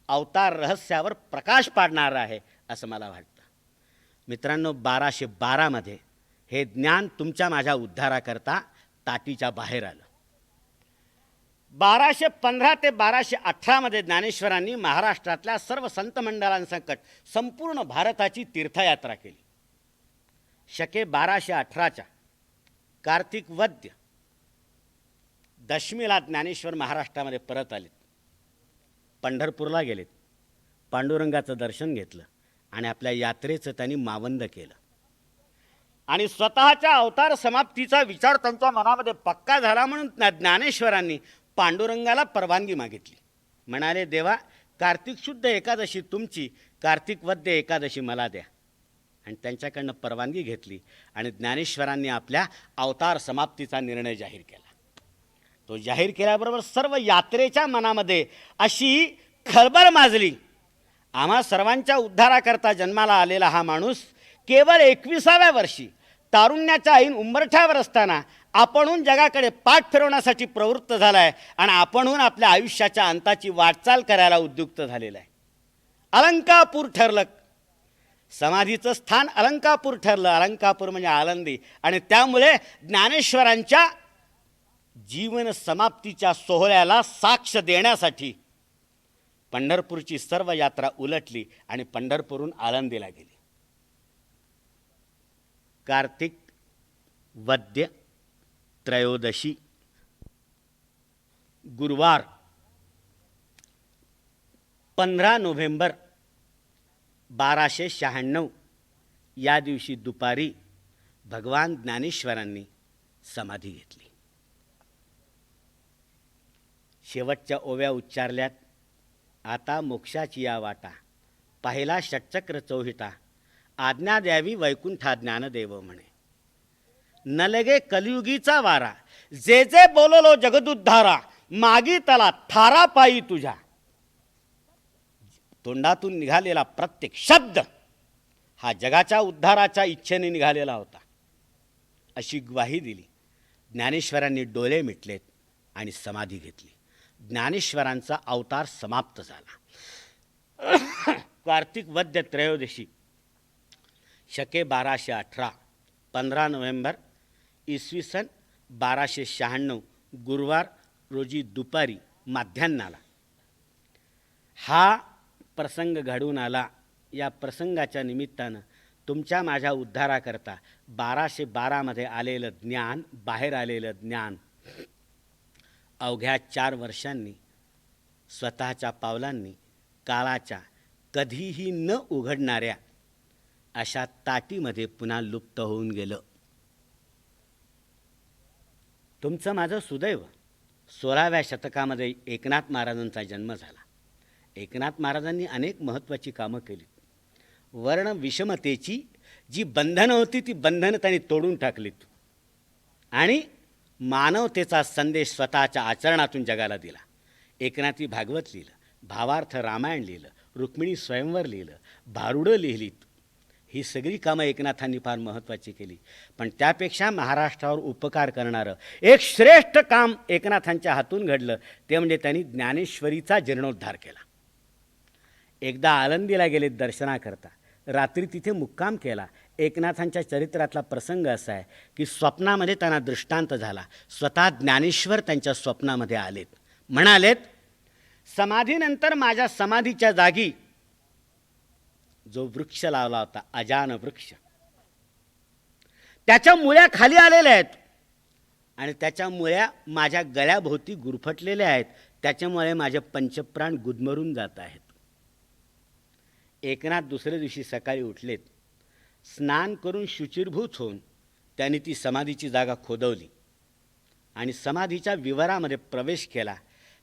अवतार रहस्यावर प्रकाश पाडणारा आहे असं मला वाटतं. मित्रांनो, 1212 हे ज्ञान तुमच्या माझ्या उद्धाराकरता ताटीच्या बाहेर आलं. 1215 ते 1218 ज्ञानेश्वरांनी महाराष्ट्रातल्या सर्व संत मंडळांसकट संपूर्ण भारताची तीर्थयात्रा केली. शके 1218 कार्तिक वद्य दशमीला ज्ञानेश्वर महाराष्ट्रामध्ये परत आलेत. पंढरपूरला गेलेत, पांडुरंगाचं दर्शन घेतलं आणि आपल्या यात्रेचं त्यांनी मावंद केलं. आणि स्वतःच्या अवतार समाप्तीचा विचार त्यांच्या मनामध्ये पक्का झाला म्हणून ज्ञानेश्वरांनी पांडुरंगाला परवानगी मागितली. म्हणाले, देवा, कार्तिक शुद्ध एकादशी तुमची, कार्तिक वद्य एकादशी मला द्या. आणि त्यांच्याकडनं परवानगी घेतली आणि ज्ञानेश्वरांनी आपल्या अवतार समाप्तीचा निर्णय जाहीर केला. तो जाहीर केल्याबरोबर सर्व यात्रेच्या मनामध्ये अशी खळबळ माजली. आम्हा सर्वांच्या उद्धाराकरता जन्माला आलेला हा माणूस केवळ 21व्या वर्षी तारुण्याच्या ऐन उंबरठ्यावर असताना आपणहून जगाकडे पाठ फिरवण्यासाठी प्रवृत्त झाला आहे आणि आपणहून आपल्या आयुष्याच्या अंताची वाटचाल करायला उद्युक्त झालेला आहे. अलंकापूर ठरलं, समाधीचं स्थान अलंकापूर ठरलं. अलंकापूर म्हणजे आनंदी. आणि त्यामुळे ज्ञानेश्वरांच्या जीवन समाप्तीच्या सोहळ्याला साक्ष देण्यासाठी पंढरपूरची सर्व यात्रा उलटली आणि पंढरपूरहून आळंदीला गेली. कार्तिक वद्य त्रयोदशी गुरुवार 15 नोव्हेंबर 1296 या दिवशी दुपारी भगवान ज्ञानेश्वरांनी समाधी घेतली. शेवटच्या ओव्या उच्चारल्यात. आता मोक्षाची या वाटा, पाहिला षटचक्र चौहिता, आज्ञा द्यावी वैकुंठा ज्ञानदेव म्हणे. न लगे कलियुगीचा वारा, जे जे बोललो जगदुद्धारा, मागी तला थारा पायी तुझ्या. तोंडातून निघालेला प्रत्येक शब्द हा जगाच्या उद्धाराच्या इच्छेने निघालेला होता अशी ग्वाही दिली. ज्ञानेश्वरांनी डोळे मिटलेत आणि समाधी घेतली. ज्ञानेश्वरांचा अवतार समाप्त झाला. कार्तिक वद्य त्रयोदशी शके 1218 15 नोव्हेंबर इसवी सन 1296 गुरुवार रोजी दुपारी माध्यान्हाला हा प्रसंग घडून आला. या प्रसंगाच्या निमित्तानं तुमच्या माझ्या उद्धाराकरता 1212 आलेलं ज्ञान, बाहेर आलेलं ज्ञान अवघ्या 4 वर्षांनी स्वतःच्या पावलांनी काळाच्या कधीही न उघडणाऱ्या अशा ताटीमध्ये पुन्हा लुप्त होऊन गेलं. तुमचं माझं सुदैव 16व्या शतकामध्ये एकनाथ महाराजांचा जन्म झाला. एकनाथ महाराजांनी अनेक महत्त्वाची कामं केली. वर्ण विषमतेची जी बंधनं होती ती बंधनं त्यांनी तोडून टाकलीत आणि मानवतेचा संदेश स्वतःच्या आचरणातून जगाला दिला. एकनाथी भागवत लिहिलं, भावार्थ रामायण लिहिलं, रुक्मिणी स्वयंवर लिहिलं, भारुडं लिहिलीत. ही सगळी कामं एकनाथांनी फार महत्त्वाची केली. पण त्यापेक्षा महाराष्ट्रावर उपकार करणारं एक श्रेष्ठ काम एकनाथांच्या हातून घडलं, ते म्हणजे त्यांनी ज्ञानेश्वरीचा जीर्णोद्धार केला. एकदा आळंदीला गेले दर्शनाकरता, रात्री तिथे मुक्काम केला. एकनाथांच्या चरित्रातला प्रसंग असा आहे की स्वप्नामध्ये त्यांना दृष्टांत झाला. स्वतः ज्ञानेश्वर त्यांच्या स्वप्नामध्ये आलेत. म्हणालेत, समाधीनंतर माझ्या समाधीच्या जागी जो वृक्ष लावला होता, अजान वृक्ष, त्याच्या मुळ्या खाली आलेल्या आहेत आणि त्याच्या मुळ्या माझ्या गळ्याभोवती गुरफटलेल्या आहेत. त्याच्यामुळे माझे पंचप्राण गुदमरून जात आहेत. एकनाथ दुसऱ्या दिवशी सकाळी उठलेत. स्नान करून शुचिर्भूत होऊन त्यांनी ती समाधीची जागा खोदवली आणि समाधीच्या विवरामध्ये प्रवेश केला.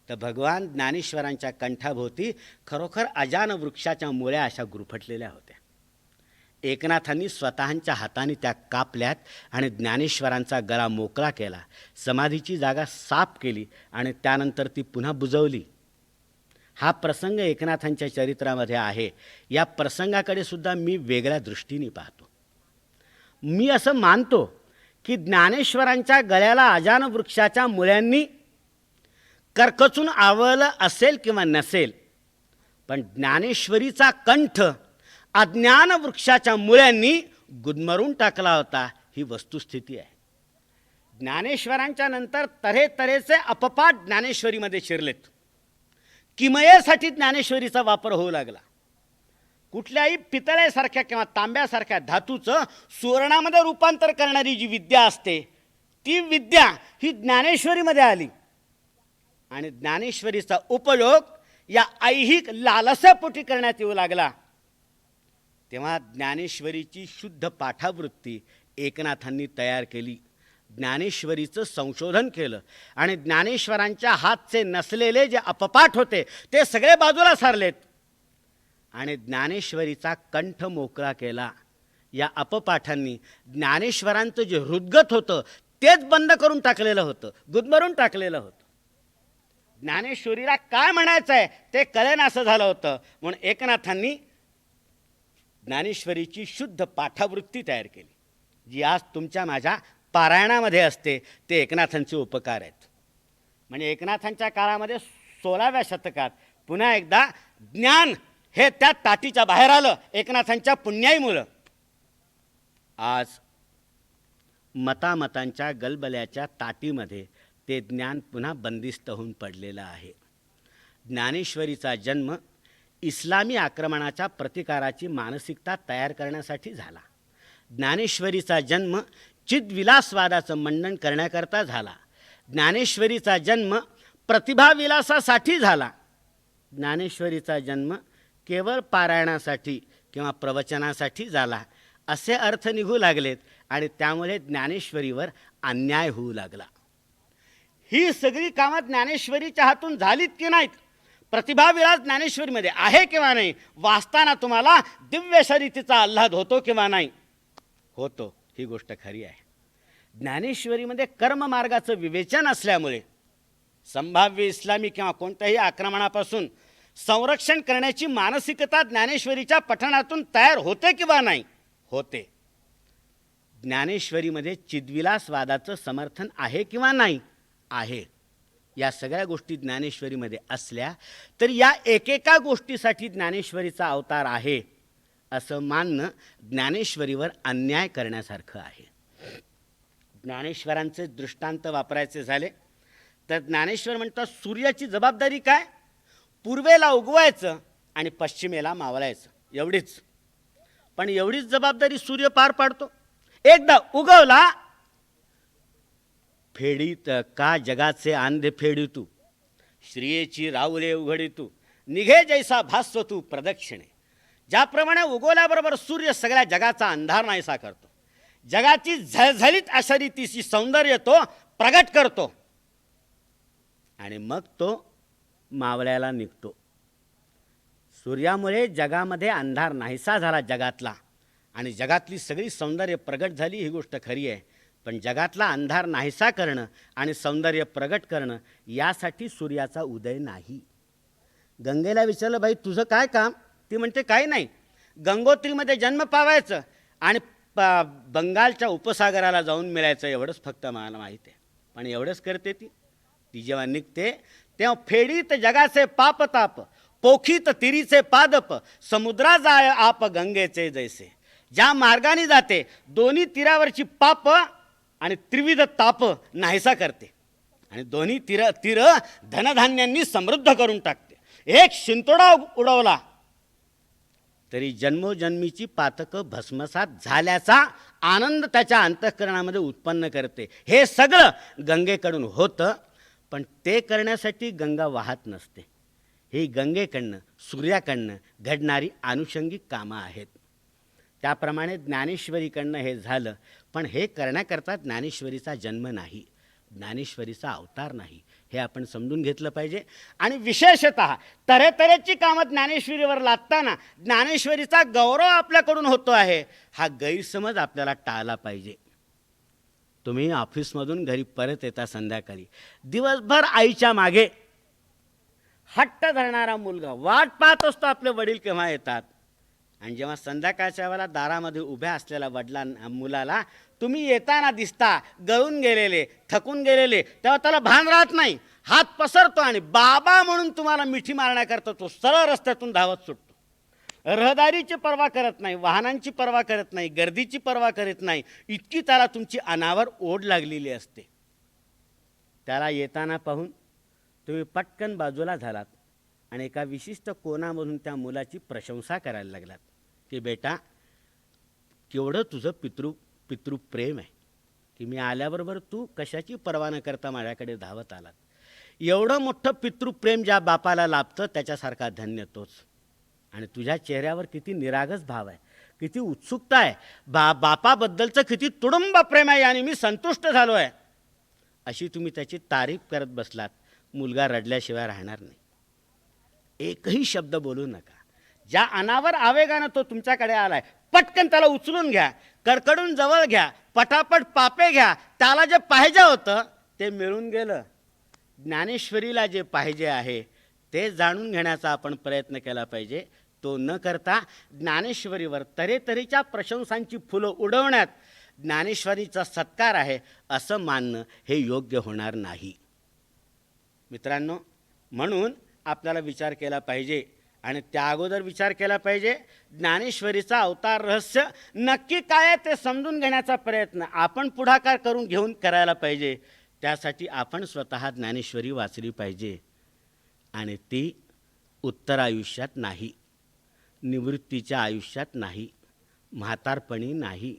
तर भगवान ज्ञानेश्वरांच्या कंठाभोवती खरोखर अजान वृक्षाच्या मुळ्या अशा गुरफटलेल्या होत्या. एकनाथांनी स्वतःच्या हाताने त्या कापल्यात आणि ज्ञानेश्वरांचा गळा मोकळा केला. समाधीची जागा साफ केली आणि त्यानंतर ती पुन्हा बुजवली. हा प्रसंग एकनाथांच्या चरित्रामध्ये आहे. या प्रसंगाकडे सुद्धा मी वेगळ्या दृष्टीने पाहतो. मी असं मानतो की ज्ञानेश्वरांच्या गळ्याला अजान वृक्षाच्या मुळ्यांनी करकचून आवळलं असेल किंवा नसेल, पण ज्ञानेश्वरीचा कंठ अज्ञान वृक्षाच्या मुळ्यांनी गुदमरून टाकला होता, ही वस्तुस्थिती आहे. ज्ञानेश्वरांच्या नंतर तऱ्हेतऱ्हेचे अपपाठ ज्ञानेश्वरीमध्ये शिरलेत. किमयेसाठी ज्ञानेश्वरीचा वापर होऊ लागला. कुठल्याही पितळेसारख्या किंवा तांब्यासारख्या धातूचं सुवर्णामध्ये रूपांतर करणारी जी विद्या असते, ती विद्या ही ज्ञानेश्वरीमध्ये आली आणि ज्ञानेश्वरीचा उपयोग या ऐहिक लालसापोटी करण्यात येऊ लागला. तेव्हा ज्ञानेश्वरीची शुद्ध पाठावृत्ती एकनाथांनी तयार केली. ज्ञानेश्वरीचं संशोधन केलं आणि ज्ञानेश्वरांच्या हातचे नसलेले जे अपपाठ होते ते सगळे बाजूला सारलेत आणि ज्ञानेश्वरीचा कंठ मोकळा केला. या अपपाठांनी ज्ञानेश्वरांचं जे हृद्गत होतं तेच बंद करून टाकलेलं होतं, गुदमरून टाकलेलं होतं. ज्ञानेश्वरीला काय म्हणायचं आहे ते कळेनासं झालं होतं. म्हणून एकनाथांनी ज्ञानेश्वरीची शुद्ध पाठावृत्ती तयार केली, जी आज तुमच्या माझ्या पारायणामध्ये असते. ते एकनाथांचे उपकार आहेत. म्हणजे एकनाथांच्या काळामध्ये 16व्या शतकात पुन्हा एकदा ज्ञान हे त्या ताटीच्या बाहेर आलं एकनाथांच्या पुण्याईमुळं. आज मतामतांच्या गलबल्याच्या ताटीमध्ये ते ज्ञान पुन्हा बंदिस्त होऊन पडलेलं आहे. ज्ञानेश्वरीचा जन्म इस्लामी आक्रमणाच्या प्रतिकाराची मानसिकता तयार करण्यासाठी झाला. ज्ञानेश्वरीचा जन्म चिदविलासवादाचं मंडन करण्याकरता झाला. ज्ञानेश्वरीचा जन्म प्रतिभाविलासासाठी झाला. ज्ञानेश्वरीचा जन्म केवळ पारायणासाठी किंवा प्रवचनासाठी झाला असे अर्थ निघू लागलेत आणि त्यामुळे ज्ञानेश्वरीवर अन्याय होऊ लागला. ही सगळी कामं ज्ञानेश्वरीच्या हातून झालीत की नाहीत? प्रतिभाविलास ज्ञानेश्वरीमध्ये आहे किंवा नाही? वाचताना तुम्हाला दिव्य शरीतीचा आल्हाद होतो किंवा नाही? होतो, ही गोष्ट खरी आहे. ज्ञानेश्वरीमध्ये कर्ममार्गाचं विवेचन असल्यामुळे संभाव्य इस्लामी किंवा कोणत्याही आक्रमणापासून संरक्षण करण्याची मानसिकता ज्ञानेश्वरीच्या पठणातून तयार होते किंवा नाही? होते. ज्ञानेश्वरीमध्ये चिदविलासवादाचं समर्थन आहे किंवा नाही? आहे. या सगळ्या गोष्टी ज्ञानेश्वरीमध्ये असल्या तरी या एकेका गोष्टीसाठी ज्ञानेश्वरीचा अवतार आहे असं मानणं ज्ञानेश्वरीवर अन्याय करण्यासारखं आहे. ज्ञानेश्वरांचे दृष्टांत वापरायचे झाले तर ज्ञानेश्वर म्हणतात सूर्याची जबाबदारी काय? पूर्वेला उगवायचं आणि पश्चिमेला मावळायचं, एवढीच. पण एवढीच जबाबदारी सूर्य पार पाडतो. एकदा उगवला फेडीत का जगाचे आंधे फेडी तू, श्रियेची राऊले उघडी तू, निघे जैसा भास्व तू प्रदक्षिणे. ज्याप्रमाणे उगवल्याबरोबर सूर्य सगळ्या जगाचा अंधार नाहीसा करतो, जगाची झळझळीत अशरीतीची सौंदर्य तो प्रगट करतो आणि मग तो मावळ्याला निघतो. सूर्यामुळे जगामध्ये अंधार नाहीसा झाला जगातला आणि जगातली सगळी सौंदर्य प्रगट झाली, ही गोष्ट खरी आहे. पण जगातला अंधार नाहीसा करणं आणि सौंदर्य प्रगट करणं यासाठी सूर्याचा उदय नाही. गंगेला विचारलं, बाई तुझं काय काम? ती म्हणते काही नाही, गंगोत्रीमध्ये जन्म पावायचं आणि बंगालच्या उपसागराला जाऊन मिळायचं, एवढंच फक्त मला माहीत आहे. पण एवढंच करते ती जेव्हा निघते तेव्हा फेडीत जगाचे पापताप, पोखीत तिरीचे पादप, समुद्रा जाय आप गंगेचे जैसे. ज्या मार्गाने जाते दोन्ही तीरावरची पाप आणि त्रिविध ताप नाहीसा करते आणि दोन्ही तीर धनधान्यांनी समृद्ध करून टाकते. एक शिंतोडा उडवला तरी जन्मोजन्मीची पातकं भस्मसात झाल्याचा आनंद त्याच्या अंतःकरणामध्ये उत्पन्न करते. हे सगळं गंगेकडून होतं, पण ते करण्यासाठी गंगा वाहत नसते. ही गंगेकडनं सूर्याकडनं घडणारी आनुषंगिक कामं आहेत. त्याप्रमाणे ज्ञानेश्वरीकडनं हे झालं, पण हे करण्याकरता ज्ञानेश्वरीचा जन्म नाही, ज्ञानेश्वरीचा अवतार नाही, हे आपण समजून घेतलं पाहिजे. आणि विशेषतः तऱ्हेतऱ्हेची कामं ज्ञानेश्वरीवर लादताना ज्ञानेश्वरीचा गौरव आपल्याकडून होतो आहे, हा गैरसमज आपल्याला टाळला पाहिजे. तुम्ही ऑफिसमधून घरी परत येता संध्याकाळी, दिवसभर आईच्या मागे हट्ट धरणारा मुलगा वाट पाहत असतो आपले वडील केव्हा येतात. आणि जेव्हा संध्याकाळच्या वेळेला दारामध्ये उभ्या असलेल्या मुलाला तुम्ही येताना दिसता गळून गेलेले, थकून गेलेले, तेव्हा त्याला भान राहत नाही. हात पसरतो आणि बाबा म्हणून तुम्हाला मिठी मारण्याकरता तो सरळ रस्त्यातून धावत सुटतो. रहदारीची पर्वा करत नाही, वाहनांची पर्वा करत नाही, गर्दीची पर्वा करत नाही. इतकी त्याला तुमची अनावर ओढ लागलेली असते. त्याला येताना पाहून तुम्ही पटकन बाजूला झालात आणि एका विशिष्ट कोणामधून त्या मुलाची प्रशंसा करायला लागलात की बेटा, केवढं तुझं पितृप्रेम आहे की मी आल्याबरोबर तू कशाची पर्वा न करता माझ्याकडे धावत आलात. एवढं मोठं पितृप्रेम ज्या बापाला लाभतं त्याच्यासारखा धन्य तोच. आणि तुझ्या चेहऱ्यावर किती निरागस भाव आहे, किती उत्सुकता आहे, बापाबद्दलचं किती तुडुंब प्रेम आहे, आणि मी संतुष्ट झालो आहे अशी तुम्ही त्याची तारीफ करत बसलात. मुलगा रडल्याशिवाय राहणार नाही. एकही शब्द बोलू नका. ज्या अनावर आवेगानं तो तुमच्याकडे आलाय पटकन त्याला उचलून घ्या, कडकडून जवळ घ्या, पटापट पापे घ्या. त्याला जे पाहिजे होतं ते मिळून गेलं. ज्ञानेश्वरीला जे पाहिजे आहे ते जाणून घेण्याचा आपण प्रयत्न केला पाहिजे. तो न करता ज्ञानेश्वरीवर तऱ्हेतऱ्हेच्या प्रशंसांची फुलं उडवण्यात ज्ञानेश्वरीचा सत्कार आहे असं मानणं हे योग्य होणार नाही. मित्रांनो, म्हणून आपल्याला विचार केला पाहिजे आणि त्या अगोदर विचार केला पाहिजे ज्ञानेश्वरीचा अवतार रहस्य नक्की काय आहे ते समजून घेण्याचा प्रयत्न आपण पुढाकार करून घेऊन करायला पाहिजे. त्यासाठी आपण स्वतः ज्ञानेश्वरी वाचली पाहिजे आणि ती उत्तर आयुष्यात नाही, निवृत्तीच्या आयुष्यात नाही, म्हातारपणी नाही.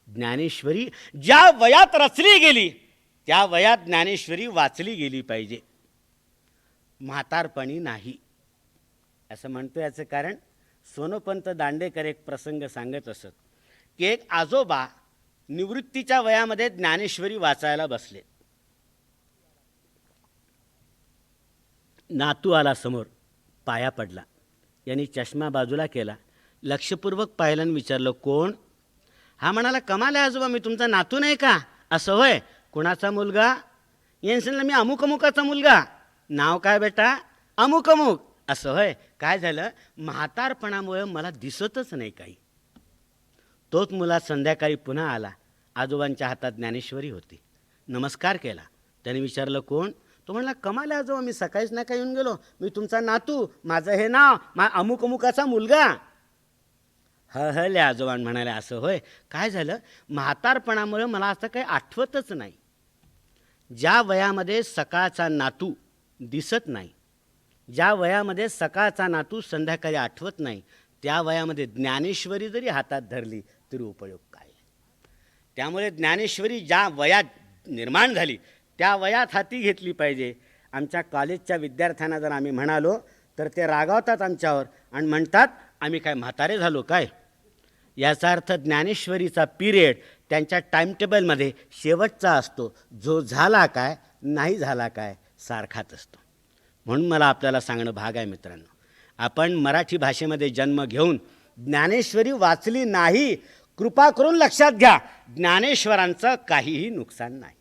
ज्ञानेश्वरी ज्या वयात रचली गेली त्या वयात ज्ञानेश्वरी वाचली गेली पाहिजे, म्हातारपणी नाही. असं म्हणतो याचं कारण सोनोपंत दांडेकर एक प्रसंग सांगत असत की एक आजोबा निवृत्तीच्या वयामध्ये ज्ञानेश्वरी वाचायला बसले. नातू आला समोर, पाया पडला. यांनी चष्मा बाजूला केला, लक्षपूर्वक पाहिलं आणि विचारलं, कोण? हा म्हणाला, कमाल आहे आजोबा, मी तुमचा नातू नाही का? असं होय, कुणाचा मुलगा? यांना मी अमुक अमुकाचा मुलगा. नाव काय बेटा? अमुक अमुक. असं होय, काय झालं? म्हातारपणामुळे मला दिसतच नाही काही. तोच मुला संध्याकाळी पुन्हा आला. आजोबांच्या हातात ज्ञानेश्वरी होती. नमस्कार केला. त्याने विचारलं, कोण? तो म्हणला, कमाल आहे आजोबा, मी सकाळीच नाही का येऊन गेलो, मी तुमचा नातू, माझं हे नाव, अमुक अमुकाचा मुलगा. हले आजोबा म्हणाले, असं होय, काय झालं? म्हातारपणामुळे मला असं काही आठवतच नाही. ज्या वयामध्ये सकाळचा नातू दिसत नाही, ज्या वयामध्ये सकाळचा नातू संध्याकाळी आठवत नाही, त्या वयामध्ये ज्ञानेश्वरी जरी हातात धरली तरी उपयोग काय? त्यामुळे ज्ञानेश्वरी ज्या वयात निर्माण झाली त्या वयात हाती घेतली पाहिजे. आमच्या कॉलेजच्या विद्यार्थ्यांना जर आम्ही म्हणालो तर ते रागावतात आमच्यावर आणि म्हणतात, आम्ही काय म्हातारे झालो काय? याचा अर्थ ज्ञानेश्वरीचा पिरियड त्यांच्या टाईमटेबलमध्ये शेवटचा असतो, जो झाला काय नाही झाला काय सारखाच असतो. म्हणून मला आपल्याला सांगणं भाग आहे मित्रांनो, आपण मराठी भाषेमध्ये जन्म घेऊन ज्ञानेश्वरी वाचली नाही, कृपा करून लक्षात घ्या, ज्ञानेश्वरांचं काहीही नुकसान नाही.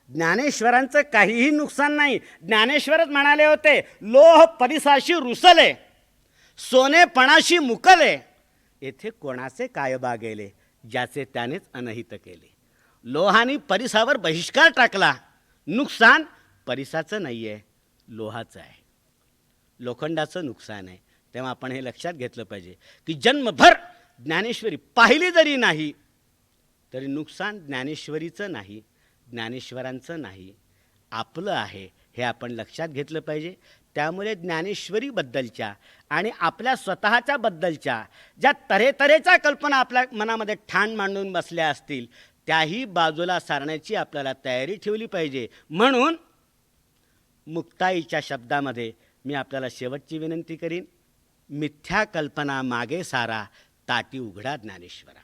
ज्ञानेश्वरांचं काहीही नुकसान नाही. ज्ञानेश्वरच म्हणाले होते, लोह परिसाशी रुसले, सोनेपणाशी मुकले, येथे कोणाचे काय बागेले, ज्याचे त्यानेच अनहित केले. लोहानी परिसावर बहिष्कार टाकला, नुकसान परिसाचं नाही आहे, लोहाचं आहे, लोखंडाचं नुकसान आहे. तेव्हा आपण हे लक्षात घेतलं पाहिजे की जन्मभर ज्ञानेश्वरी पाहिली जरी नाही तरी नुकसान ज्ञानेश्वरीचं नाही, ज्ञानेश्वरांचं नाही, आपलं आहे, हे आपण लक्षात घेतलं पाहिजे. त्यामुळे ज्ञानेश्वरीबद्दलच्या आणि आपल्या स्वतःच्या बद्दलच्या ज्या तऱ्हेतऱ्हेच्या कल्पना आपल्या मनामध्ये ठाण मांडून बसल्या असतील त्याही बाजूला सारण्याची आपल्याला तयारी ठेवली पाहिजे. म्हणून मुक्ताईच्या शब्दामध्ये मी आपल्याला शेवटची विनंती करीन, मिथ्या कल्पना मागे सारा, ताटी उघडा ज्ञानेश्वरा.